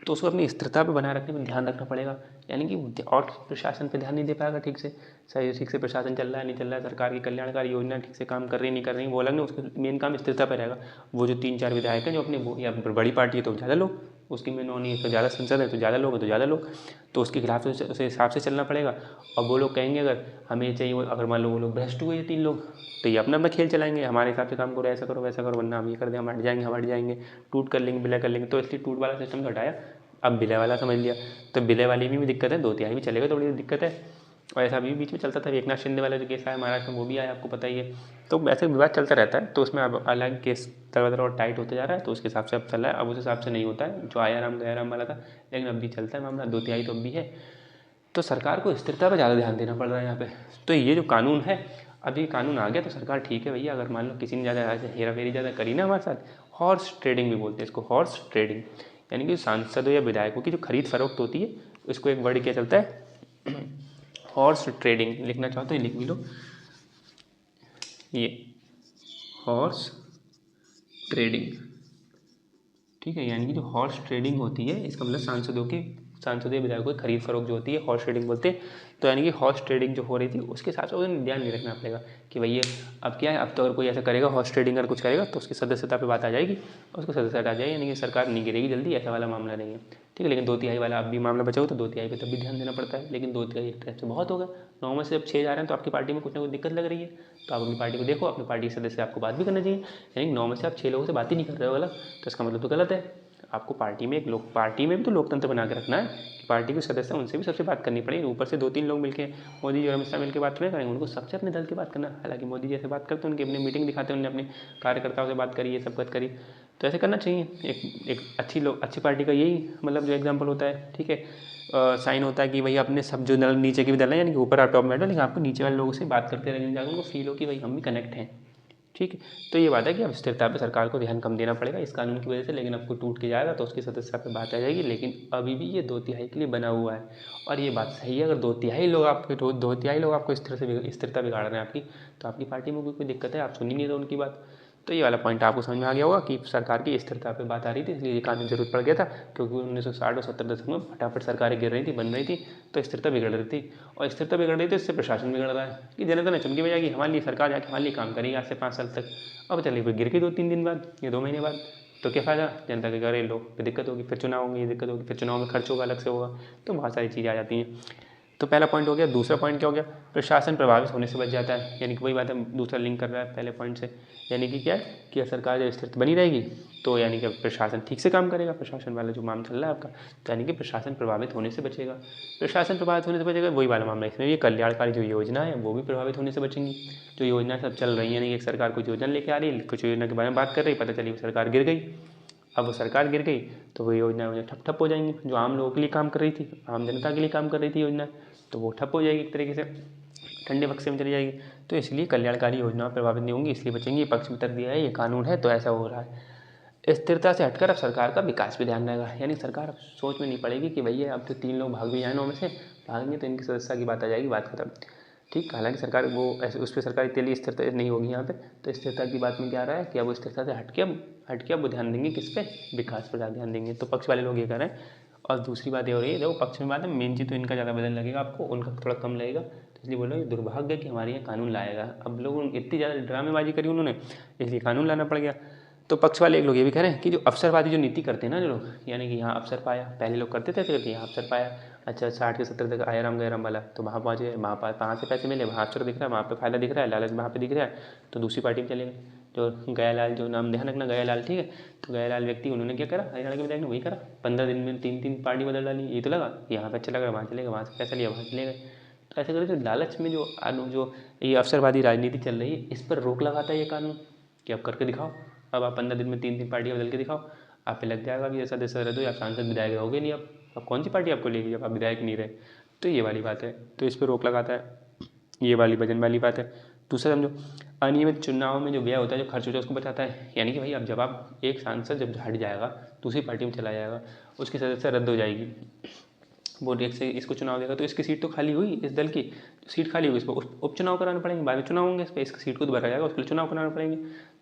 तो उसको अपनी स्थिरता पे बनाए रखने में ध्यान रखना पड़ेगा। यानी कि और प्रशासन पे ध्यान नहीं दे पाएगा ठीक से, सही ठीक से प्रशासन चल रहा है नहीं चल रहा है, सरकार की कल्याणकारी योजना ठीक से काम कर रही नहीं कर रही, वो अलग नहीं, उसका मेन काम स्थिरता पे रहेगा। वो जो 3-4 विधायक हैं जो अपने या बड़ी पार्टी है तो ज़्यादा लोग, उसकी में नॉन है तो ज़्यादा संसद है तो ज़्यादा लोग है तो ज़्यादा लोग, तो उसके खिलाफ उस हिसाब से चलना पड़ेगा। और वो लोग कहेंगे अगर हमें चाहिए, अगर मान लो वो लोग भ्रष्ट हुए 3 लोग, तो ये अपना अपना खेल चलाएंगे, हमारे हिसाब से काम करो, ऐसा करो वैसा करो, वरना हम ये कर दें, हम हट जाएंगे, टूट कर लेंगे, विलय कर लेंगे। तो इसलिए टूट वाला सिस्टम तो हटाया, अब विलय वाला समझ लिया। तो विलय वाली भी दिक्कत है, 2/3 भी चलेगा तो बड़ी दिक्कत है। और ऐसा भी बीच में चलता था, एकनाथ शिंदे वाला जो केस आया महाराष्ट्र में, वो भी आया, आपको पता ही है। तो वैसे विवाद चलता रहता है, तो उसमें अब अलग केस तरह और टाइट होते जा रहा है, तो उसके हिसाब से अब चल रहा है। अब उस हिसाब से नहीं होता है जो आया राम गया राम वाला था, लेकिन अब भी चलता है मामला, 2/3 तो अब भी है। तो सरकार को स्थिरता पर ज़्यादा ध्यान देना पड़ रहा है यहाँ पे। तो ये जो कानून है, अभी कानून आ गया तो सरकार ठीक है भैया, अगर मान लो किसी ने ज़्यादा हेरा फेरी ज़्यादा करी ना हमारे साथ, हॉर्स ट्रेडिंग भी बोलते हैं इसको, हॉर्स ट्रेडिंग, यानी कि सांसदों या विधायकों की जो खरीद फरोख्त होती है, इसको एक वर्ड क्या चलता है, हॉर्स ट्रेडिंग। लिखना चाहो तो ये लिख भी लो, ये हॉर्स ट्रेडिंग, ठीक है। यानी कि जो हॉर्स ट्रेडिंग होती है, इसका मतलब सांसदों विधायकों की खरीद फरोख्त जो होती है, हॉर्स ट्रेडिंग बोलते हैं। तो यानी कि हॉर्स ट्रेडिंग जो हो रही थी, उसके हिसाब से उन्हें ध्यान नहीं रखना पड़ेगा कि भैया अब क्या है, अब तो अगर कोई ऐसा करेगा हॉर्स ट्रेडिंग अगर कुछ करेगा तो उसकी सदस्यता पे बात आ जाएगी और उसको सदस्यता आ जाएगी, यानी कि सरकार नहीं गिरेगी जल्दी, ऐसा वाला मामला नहीं है, ठीक है। लेकिन 2/3 वाला अब भी मामला बचा हो तो 2/3 पे तब भी ध्यान देना पड़ता है, लेकिन 2/3 एक तरह से बहुत होगा। 9 में से जब 6 जा रहे हैं तो आपकी पार्टी में कुछ ना कुछ दिक्कत लग रही है, तो आप अपनी पार्टी को देखो, अपनी पार्टी के सदस्य आपको बात भी करना चाहिए। यानी 9 में से आप 6 लोगों से बात ही नहीं कर रहे हो गलत, तो इसका मतलब तो गलत है। आपको पार्टी में पार्टी में भी तो लोकतंत्र बना के रखना है कि पार्टी के सदस्य उनसे भी सबसे बात करनी पड़ेगी। ऊपर से 2-3 लोग मिलके मोदी जी और अमित शाह मिलकर बात थोड़ी करेंगे, उनको सबसे अपने दल की बात करना। हालांकि मोदी जी ऐसे बात करते हैं, उनकी अपनी मीटिंग दिखाते हैं, उन्होंने अपने कार्यकर्ताओं से बात करी, ये सब बात करी, तो ऐसे करना चाहिए। एक अच्छी पार्टी का यही मतलब जो एग्जाम्पल होता है, ठीक है। साइन होता है कि भाई अपने सब जो दल नीचे के भी दल हैं, यानी कि ऊपर आप टॉप में, लेकिन आपको नीचे वाले लोगों से बात करते रहने जाकर उनको फील हो कि भाई हम भी कनेक्ट हैं, ठीक है। तो ये बात है कि अब स्थिरता पे सरकार को ध्यान कम देना पड़ेगा इस कानून की वजह से, लेकिन अब कोई टूट के जाएगा तो उसकी सदस्यता पे बात आ जाएगी। लेकिन अभी भी ये 2/3 के लिए बना हुआ है, और ये बात सही है। अगर 2/3 लोग आपको स्थिरता बिगाड़ रहे हैं आपकी, तो आपकी पार्टी में कोई दिक्कत है, आप सुन ही नहीं रहे उनकी बात। तो ये वाला पॉइंट आपको समझ में आ गया होगा कि सरकार की स्थिरता पे बात आ रही थी, इसलिए ये कानून जरूरत पड़ गया था, क्योंकि 1960 और 70 दशक में फटाफट सरकारें गिर रही थी, बन रही थी, तो स्थिरता बिगड़ रही थी। और स्थिरता बिगड़ रही थी, इससे प्रशासन बिगड़ रहा है कि जनता ने चुन के भेजा कि हमारे लिए सरकार जाके हमारे लिए काम करेगी आज से 5 साल तक। अब चलिए कोई गिर गई 2-3 दिन बाद या 2 महीने बाद, तो क्या फ़ायदा, जनता के घरे लोग, फिर दिक्कत होगी, फिर चुनाव होंगे, ये दिक्कत होगी, फिर चुनाव में खर्च होगा अलग से होगा, तो बहुत सारी चीज़ें आ जाती हैं। तो पहला पॉइंट हो गया। दूसरा पॉइंट क्या हो गया, प्रशासन प्रभावित होने से बच जाता है, यानी कि वही बात है, दूसरा लिंक कर रहा है पहले पॉइंट से। यानी कि क्या है कि सरकार जब स्थिर बनी रहेगी तो यानी कि प्रशासन ठीक से काम करेगा, प्रशासन वाला जो मामला चल रहा है आपका, तो यानी कि प्रशासन प्रभावित होने से बचेगा। प्रशासन प्रभावित होने से बचेगा, वही वाला मामला इसमें भी, कल्याणकारी जो योजना है वो भी प्रभावित होने से बचेंगी। जो योजना सब चल रही है, यानी कि एक सरकार कुछ योजना लेके आ रही है, कुछ योजना के बारे में बात कर रही है, पता चली वो सरकार गिर गई। अब वो सरकार गिर गई तो वो योजना ठप हो जाएंगी, जो आम लोगों के लिए काम कर रही थी, आम जनता के लिए काम कर रही थी योजना, तो वो ठप हो जाएगी, एक तरीके से ठंडे बक्से में चली जाएगी। तो इसलिए कल्याणकारी योजना प्रभावित नहीं होंगी, इसलिए बचेंगी। पक्ष में तर्क दिया है, ये कानून है तो ऐसा हो रहा है। स्थिरता से हटकर अब सरकार का विकास पे ध्यान रहेगा, यानी सरकार अब सोच में नहीं पड़ेगी कि भैया अब तो 3 लोग भाग भी जाए 9 में से, भागेंगे तो इनकी सदस्यता की बात आ जाएगी, बात खत्म, ठीक। हालांकि सरकार वो ऐसे उस पर सरकार के लिए स्थिरता नहीं होगी यहाँ पे। तो स्थिरता की बात में क्या आ रहा है कि अब वो स्थिरता से हट के अब वो ध्यान देंगे किस पे, विकास पर ज़्यादा ध्यान देंगे। तो पक्ष वाले लोग ये कर रहे हैं। और दूसरी बात ये हो रही है, देखो पक्ष में बात है, मेन चीज़ तो इनका ज़्यादा बदल लगेगा आपको, उनका थोड़ा कम लगेगा, तो इसलिए बोल रहे हैं दुर्भाग्य कि हमारे यहाँ कानून लाएगा। अब लोग इतनी ज़्यादा ड्रामेबाजी करी उन्होंने, इसलिए कानून लाना पड़ गया। तो पक्ष वाले एक लोग ये भी कह रहे हैं कि जो अवसरवादी जो नीति करते हैं ना जो लोग, यानी कि यहाँ अवसर पाया, पहले लोग करते थे करके यहाँ अवसर पाया, अच्छा 60 के 70 तक आया राम गया राम वाला, तो वहाँ पहुँचे, वहाँ से पैसे मिले, वहाँ अवसर दिख रहा है, वहाँ पे फायदा दिख रहा है, लालच वहाँ पे दिख रहा है, तो दूसरी पार्टी में चले गए। जो गयालाल, जो नाम ध्यान रखना गयालाल, ठीक है, तो गयालाल व्यक्ति उन्होंने क्या करा, हरियाणा के विधायक ने वही करा, 15 दिन में 3 पार्टी बदल डाली। ये तो लगा यहाँ पे अच्छा लगा वहाँ चले गए, वहाँ से पैसा लिया वहाँ चले गए। तो ऐसे करके जो लालच में जो ये अवसरवादी राजनीति चल रही है, इस पर रोक लगाता है ये कानून कि आप करके दिखाओ। अब आप 15 दिन में 3 पार्टियाँ बदल के दिखाओ, आप पे लग जाएगा कि ऐसा सदस्य रह दो, आप सांसद विधायक रहोगे नहीं। अब कौन सी पार्टी आपको लेगी जब आप विधायक नहीं रहे। तो ये वाली बात है, तो इस पर रोक लगाता है, ये वाली वजन वाली बात है। दूसरा समझो, अनियमित चुनाव में जो व्यय होता है, जो खर्च होता है, उसको बचाता है। यानी कि भाई अब जब आप एक सांसद जब हट जाएगा, दूसरी पार्टी में चला जाएगा, उसकी सदस्य रद्द हो जाएगी, वो एक से इसको चुनाव देगा, तो इसकी सीट तो खाली हुई, इस दल की सीट खाली हुई, इस पर उपचुनाव कराने पड़ेंगे, बाद में चुनाव होंगे, इस पर इसकी सीट को दोबारा जाएगा, उसके लिए चुनाव कराने पड़ेंगे।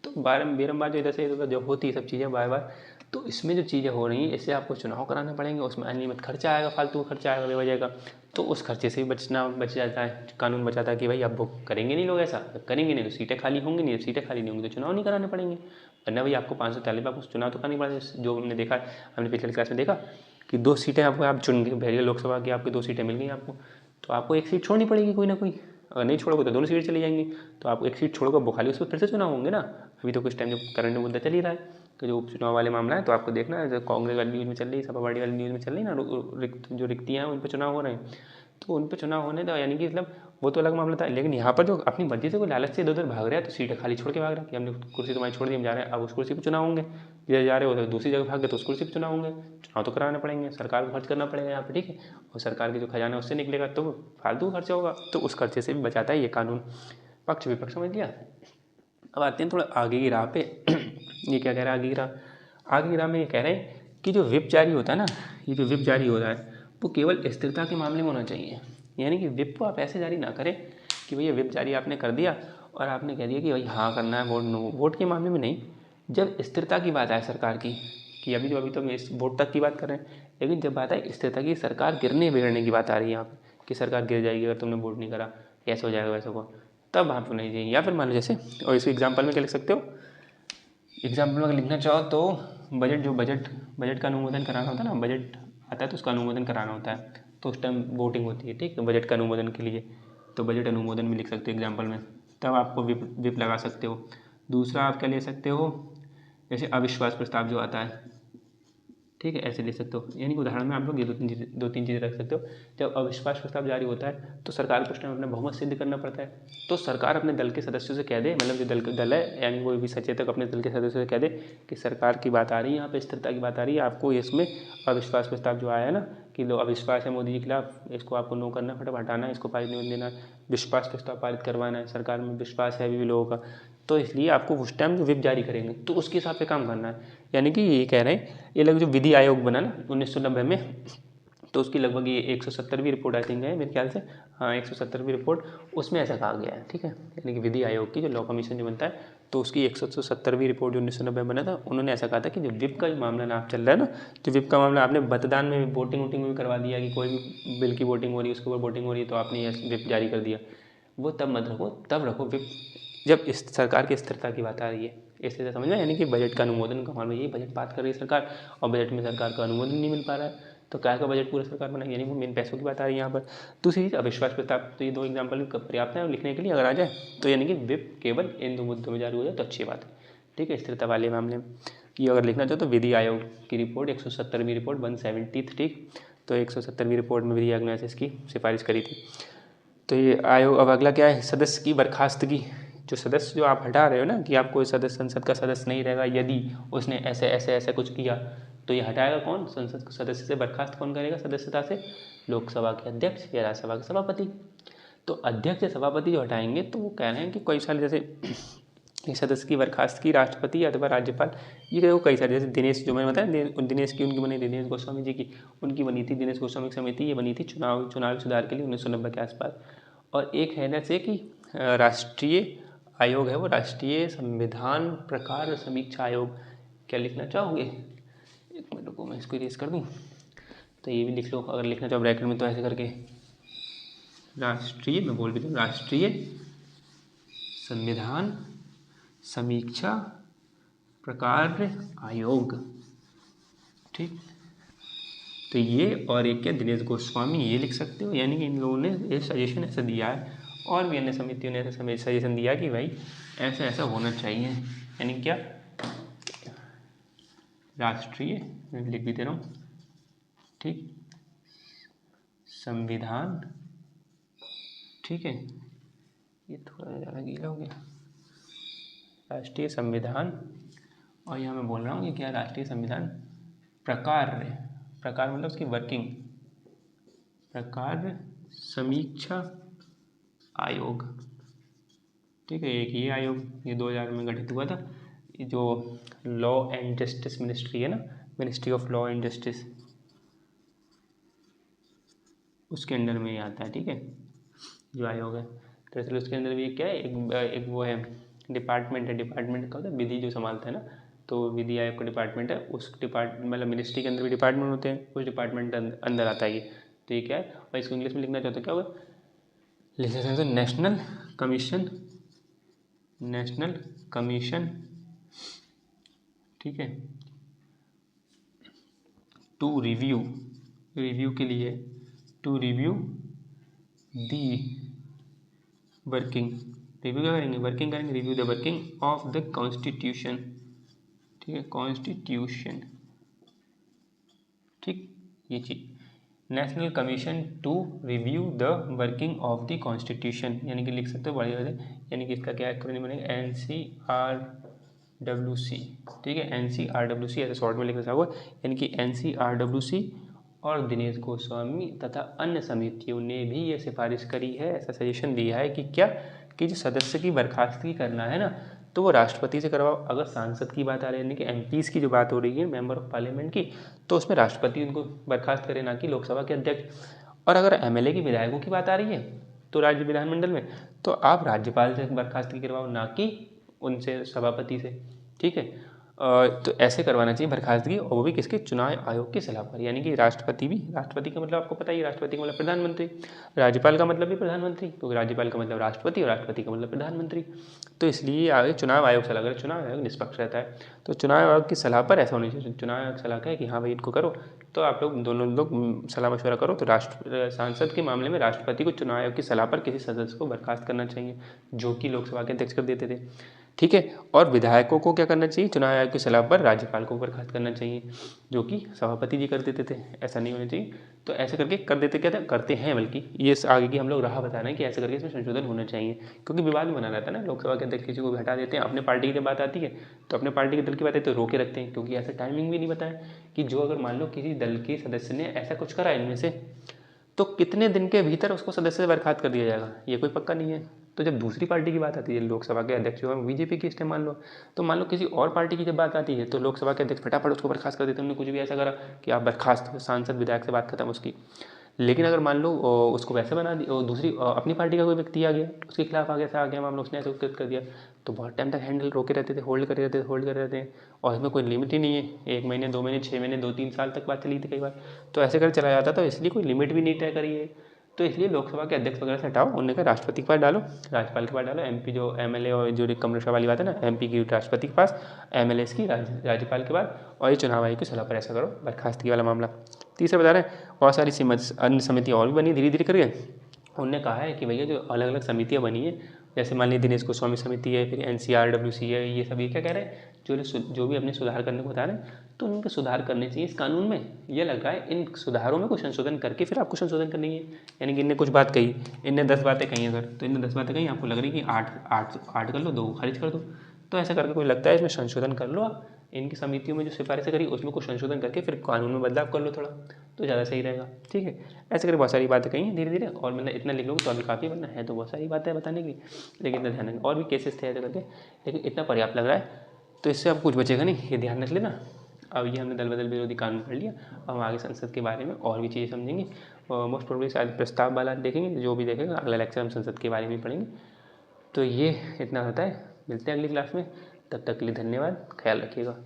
तो बारम्बार जो इधर से इधर जब होती है सब चीज़ें बार बार, तो इसमें जो चीज़ें हो रही हैं, इससे आपको चुनाव कराने पड़ेंगे, उसमें अनियमित खर्चा आएगा, फालतू खर्चा आएगा बेवजह का, तो उस खर्चे से भी बच जाता है। कानून बचाता है कि भाई अब वो करेंगे नहीं लोग ऐसा, करेंगे नहीं तो सीटें खाली होंगी नहीं, सीटें खाली नहीं होंगी तो चुनाव नहीं कराने पड़ेंगे। वरना भाई आपको 543 आपको चुनाव तो करनी पड़ेगा। जो हमने देखा, हमने पिछले क्लास में देखा कि 2 सीटें आपको आप चुन के भेजिए, लोकसभा की आपकी 2 सीटें मिल गई आपको, तो आपको 1 सीट छोड़नी पड़ेगी कोई ना कोई। अगर नहीं छोड़ोगे तो दोनों सीटें चली जाएंगी, तो आपको 1 सीट छोड़कर वो खाली, उस पर फिर से चुनाव होंगे ना। अभी तो कुछ टाइम जो करंट मुद्दा चल ही रहा है कि जो उपचुनाव वाले मामला है, तो आपको देखना है, कांग्रेस वाली न्यूज़ में चल रही है, सपा पार्टी वाली न्यूज़ में चल रही है ना, जो रिक्तियाँ हैं उन पर चुनाव हो रहे हैं, तो उन पर चुनाव होने दो। यानी कि मतलब वो तो अलग मामला था, लेकिन यहाँ पर जो अपनी मर्जी से कोई लालच से इधर उधर भाग रहा है, तो सीटें खाली छोड़ के भाग रहा है कि हमने कुर्सी तुम्हारी छोड़ दी, हम जा रहे हैं, अब उस कुर्सी पर चुनाव होंगे। इधर जा रहे हो तो दूसरी जगह भाग गए तो उस कुर्सी पर चुनाव होंगे। चुनाव तो कराने पड़ेंगे, सरकार को खर्च करना पड़ेगा यहाँ पे, ठीक है, और सरकार की जो खजाना है उससे निकलेगा, तो फालतू खर्चा होगा, तो उस खर्चे से भी बचाता है ये कानून। पक्ष विपक्ष समझ लिया। अब आते हैं थोड़ा आगे की राह पे। ये क्या कह रहा है आगे की राह, आगे की राह में ये कह रहे हैं कि जो विप जारी होता है ना, ये जो विप जारी हो रहा है वो केवल स्थिरता के मामले में होना चाहिए। यानी कि विप को आप ऐसे जारी ना करें कि भैया विप जारी आपने कर दिया और आपने कह दिया कि भाई हाँ करना है वोट, नो वोट के मामले में नहीं, जब स्थिरता की बात आए सरकार की, कि अभी तो हम इस वोट तक की बात कर रहे हैं, लेकिन जब बात आए स्थिरता की, सरकार गिरने बिगड़ने की बात आ रही है यहाँ पर कि सरकार गिर जाएगी अगर तुमने वोट नहीं करा, ऐसा हो जाएगा वैसा होगा, तब आपको नहीं चाहिए। या फिर मान लो जैसे, और इसको एग्जाम्पल में क्या लिख सकते हो, एग्जाम्पल में अगर लिखना चाहो तो बजट का अनुमोदन कराना होता है ना, बजट आता है तो उसका अनुमोदन कराना होता है, तो उस टाइम वोटिंग होती है, ठीक है, बजट का अनुमोदन के लिए, तो बजट अनुमोदन भी लिख सकते हो एग्जाम्पल में, तब आपको विप लगा सकते हो। दूसरा आप क्या ले सकते हो, जैसे अविश्वास प्रस्ताव जो आता है, ठीक है, ऐसे ले सकते हो। यानी कि उदाहरण में आप लोग ये दो तीन चीज़ें रख सकते हो। जब अविश्वास प्रस्ताव जारी होता है तो सरकार को उस टाइम अपना बहुमत सिद्ध करना पड़ता है, तो सरकार अपने दल के सदस्यों से कह दे, मतलब जो दल है यानी कोई भी सचेतक अपने दल के सदस्यों से कह दे कि सरकार की बात आ रही है, यहाँ पे स्थिरता की बात आ रही है, आपको इसमें अविश्वास प्रस्ताव जो आया है ना कि लो अविश्वास है मोदी जी के खिलाफ, इसको आपको नो करना, फटाफट हटाना है, इसको पारित नहीं देना, विश्वास प्रस्ताव पारित करवाना है, सरकार में विश्वास है अभी भी लोगों का, तो इसलिए आपको उस टाइम जो विप जारी करेंगे तो उसके हिसाब से काम करना है। यानी कि ये कह रहे हैं, ये लोग जो विधि आयोग बना ना 1990 में, तो उसकी लगभग ये 170वीं रिपोर्ट आई थिंक है मेरे ख्याल से, हाँ 170वीं रिपोर्ट, उसमें ऐसा कहा गया है, ठीक है। यानी कि विधि आयोग की जो लॉ कमीशन जो बनता है, तो उसकी 170वीं रिपोर्ट जो 1990 में बना था, उन्होंने ऐसा कहा था कि जो विप का जो मामला ना आप चल रहा है ना, जो विप का मामला आपने मतदान में भी वोटिंग में भी करवा दिया कि कोई भी बिल की वोटिंग हो रही है उसके ऊपर वोटिंग हो रही है तो आपने विप जारी कर दिया, वो तब मत रखो, तब रखो विप जब इस सरकार की स्थिरता की बात आ रही है। इससे समझ में, यानी कि बजट का अनुमोदन का मामला, यही बजट पास कर रही है सरकार और बजट में सरकार का अनुमोदन नहीं मिल पा रहा है, तो क्या का बजट पूरा सरकार बनाएगी, यानी वो मेन पैसों की बात आ रही है यहाँ पर। दूसरी चीज़ अविश्वास प्रस्ताव, तो ये 2 एग्जाम्पल पर्याप्त है लिखने के लिए अगर आ जाए तो, यानी कि विप केवल इन 2 मुद्दों में जारी हो जाए तो अच्छी बात है, ठीक है, स्थिरता वाले मामले में। ये अगर लिखना चाहो तो विधि आयोग की रिपोर्ट 170वीं रिपोर्ट 170th, ठीक, तो 170वीं रिपोर्ट में विधि आयोग ने इसकी सिफारिश करी थी। तो ये आयोग, अब अगला क्या है, सदस्य की बर्खास्तगी। जो सदस्य जो आप हटा रहे हो ना कि आप कोई सदस्य संसद का सदस्य नहीं रहेगा यदि उसने ऐसे ऐसे ऐसे कुछ किया, तो ये हटाएगा कौन, संसद सदस्य से बर्खास्त कौन करेगा सदस्यता से, लोकसभा के अध्यक्ष या राज्यसभा के सभापति। तो अध्यक्ष या सभापति जो हटाएंगे, तो वो कह रहे हैं कि कई साल जैसे एक सदस्य की बर्खास्तगी राष्ट्रपति अथवा राज्यपाल, ये देखो कई सारे, जैसे दिनेश जो मैंने बताया, दिनेश की उनकी बनी, दिनेश गोस्वामी जी की उनकी बनी थी, दिनेश गोस्वामी की समिति ये बनी थी चुनाव सुधार के लिए 1990 के आसपास। और एक है ना से कि राष्ट्रीय आयोग है वो, राष्ट्रीय संविधान प्रकार समीक्षा आयोग। क्या लिखना चाहोगे, 1 मिनट को मैं इसको इरेज कर दूँ, तो ये भी लिख लो अगर लिखना चाहो ब्रैकेट में, तो ऐसे करके राष्ट्रीय, मैं बोल भी दूँ, राष्ट्रीय संविधान समीक्षा प्रकार आयोग, ठीक। तो ये और एक क्या, दिनेश गोस्वामी, ये लिख सकते हो। यानी कि इन लोगों ने ये सजेशन ऐसा दिया है, और भी अन्य समितियों ने ऐसा सजेशन दिया कि भाई ऐसा ऐसा होना चाहिए। यानी क्या, राष्ट्रीय, मैं लिख भी दे रहा हूँ, ठीक, संविधान ठीक है, ये थोड़ा ज़्यादा गीला हो गया। राष्ट्रीय संविधान, और यहाँ मैं बोल रहा हूँ कि क्या राष्ट्रीय संविधान प्रकार्य, प्रकार मतलब उसकी वर्किंग, प्रकार्य समीक्षा आयोग, ठीक है। एक ये आयोग, ये 2000 में गठित हुआ था। ये जो लॉ एंड जस्टिस मिनिस्ट्री है ना, ministry of law and justice, उसके अंडर में ये आता है, ठीक है, जो आयोग है। दरअसल उसके अंदर भी क्या है, एक वो है डिपार्टमेंट है, डिपार्टमेंट का होता है विधि जो संभालता है ना, तो विधि आयोग का डिपार्टमेंट है। उस डिपार्टमेंट मतलब मिनिस्ट्री के अंदर भी डिपार्टमेंट होते हैं, उस डिपार्टमेंट अंदर आता है ये। तो ये क्या है, और इसको इंग्लिश में लिखना चाहते हो क्या होगा, लिख सकते हैं नेशनल कमीशन, नेशनल कमीशन, ठीक है, टू रिव्यू, रिव्यू के लिए, to review the working, review क्या करेंगे, वर्किंग करेंगे, review the working of the constitution, ठीक है, कॉन्स्टिट्यूशन, ठीक, ये चीज, national commission to review the working of the constitution, यानी कि लिख सकते हो बड़ी वाले, यानी कि इसका क्या एक्रोनिम बनेगा, NCRWC, ठीक है, NCRWC ऐसे शॉर्ट में लिखना चाहोगे, यानी कि NCRWC और दिनेश गोस्वामी तथा अन्य समितियों ने भी ये सिफारिश करी है, ऐसा सजेशन दिया है कि क्या, कि जो सदस्य की बर्खास्तगी करना है ना, तो वो राष्ट्रपति से करवाओ। अगर सांसद की बात आ रही है, यानी कि MPs की जो बात हो रही है, मेंबर ऑफ पार्लियामेंट की, तो उसमें राष्ट्रपति उनको बर्खास्त करे, ना कि लोकसभा के अध्यक्ष। और अगर MLA की, विधायकों की बात आ रही है तो राज्य विधानमंडल में, तो आप राज्यपाल से बर्खास्तगी करवाओ, ना कि उनसे, सभापति से, ठीक है। तो ऐसे करवाना चाहिए बर्खास्तगी, और वो भी किसके, चुनाव आयोग की सलाह पर, यानी कि राष्ट्रपति भी, राष्ट्रपति का मतलब आपको पता ही है, राष्ट्रपति का मतलब प्रधानमंत्री, राज्यपाल का मतलब भी प्रधानमंत्री, क्योंकि राज्यपाल का मतलब राष्ट्रपति और राष्ट्रपति का मतलब प्रधानमंत्री। तो इसलिए आगे चुनाव आयोग सलाह करे, चुनाव आयोग निष्पक्ष रहता है, तो चुनाव आयोग की सलाह पर ऐसा होना चाहिए। चुनाव आयोग सलाह कहे कि हाँ भाई इनको करो, तो आप लोग दोनों लोग सलाह मशवरा करो, तो सांसद के मामले में राष्ट्रपति को चुनाव आयोग की सलाह पर किसी सदस्य को बर्खास्त करना चाहिए, जो कि लोकसभा के अध्यक्ष कर देते थे, ठीक है। और विधायकों को क्या करना चाहिए, चुनाव आयोग की सलाह पर राज्यपाल को बर्खास्त करना चाहिए, जो कि सभापति जी कर देते थे, ऐसा नहीं होना चाहिए। तो ऐसे करके कर देते, क्या था, करते हैं, बल्कि ये आगे की हम लोग राह बता रहे हैं कि ऐसे करके इसमें संशोधन होना चाहिए, क्योंकि विवाद बना रहता है ना, लोकसभा के अध्यक्ष किसी को भी हटा देते हैं, अपने पार्टी की जब बात आती है तो अपने पार्टी के दल की बात है तो रोके रखते हैं, क्योंकि ऐसा टाइमिंग भी नहीं बताया कि जो अगर मान लो किसी दल के सदस्य ने ऐसा कुछ करा इनमें से, तो कितने दिन के भीतर उसको सदस्य से बर्खास्त कर दिया जाएगा, ये कोई पक्का नहीं है। तो जब दूसरी पार्टी की बात आती है, लोकसभा के अध्यक्ष जो है बीजेपी की इस्तेमाल मान लो, तो मान लो किसी और पार्टी की जब बात आती है तो लोकसभा के अध्यक्ष फटाफट उसको बर्खास्त कर देते हैं। उन्होंने कुछ भी ऐसा करा कि आप बर्खास्त, सांसद विधायक से बात खत्म उसकी। लेकिन अगर मान लो उसको वैसे बना दी, दूसरी अपनी पार्टी का कोई व्यक्ति आ गया, उसके खिलाफ आ गया, ऐसा आ गया मामला, उसने ऐसा उत्कृत कर दिया, तो बहुत टाइम तक हैंडल रोके रहते थे, होल्ड करे रहते थे, होल्ड करे रहते हैं, और इसमें कोई लिमिट ही नहीं है, 1 महीने 2 महीने 6 महीने 2-3 साल तक बात चली थी कई बार, तो ऐसे कर चला जाता था, इसलिए कोई लिमिट भी नहीं तय करी है। तो इसलिए लोकसभा के अध्यक्ष वगैरह से हटाओ, उन्होंने कहा राष्ट्रपति के पास डालो, राज्यपाल के पास डालो, MP जो MLA और जो कमरेशा वाली बात है ना, MP की राष्ट्रपति के पास, MLAs की राज्यपाल के पास, और ये चुनाव आयोग की सलाह पर ऐसा करो, बर्खास्तगी वाला मामला। तीसरा बता रहे हैं, बहुत सारी अन्य समितियाँ और भी बनी धीरे धीरे करके। उन्होंने कहा है कि भैया जो अलग अलग समितियाँ बनी है, जैसे मान लीजिए दिनेश गोस्वामी समिति है, फिर NCRWC है, ये सब ये क्या कह रहे हैं, जो भी अपने सुधार करने को बता रहे हैं, तो उनके सुधार करने चाहिए इस कानून में। ये लग रहा है इन सुधारों में कुछ संशोधन करके फिर आपको संशोधन करनी है, यानी कि इनने कुछ बात कही, इनने 10 बातें कही हैं सर, तो इनने 10 बातें कही, आपको लग रही है कि 8 कर लो, 2 खारिज कर दो, तो ऐसा करके कोई लगता है इसमें संशोधन कर लो आप, इनकी समितियों में जो सिफारिशें करी उसमें कुछ संशोधन करके फिर कानून में बदलाव कर लो थोड़ा, तो ज़्यादा सही रहेगा, ठीक है। ऐसे करके बहुत सारी बातें कही हैं धीरे धीरे, और मतलब इतना लिख लोगे तो अभी काफ़ी, वरना है तो बहुत सारी बातें बताने की, लेकिन इतना ध्यान रखना, और भी केसेस थे ऐसे करके, लेकिन इतना पर्याप्त लग रहा है, तो इससे अब कुछ बचेगा नहीं, ये ध्यान रख लेना। अब ये हमने दल बदल विरोधी कानून पढ़ लिया, अब हम आगे संसद के बारे में और भी चीज़ें समझेंगे, और मोस्ट प्रोबेबली शायद प्रस्ताव वाला देखेंगे, जो भी देखेगा अगला लेक्चर हम संसद के बारे में पढ़ेंगे। तो ये इतना होता है, मिलते हैं अगली क्लास में, तब तक के लिए धन्यवाद, ख्याल रखिएगा।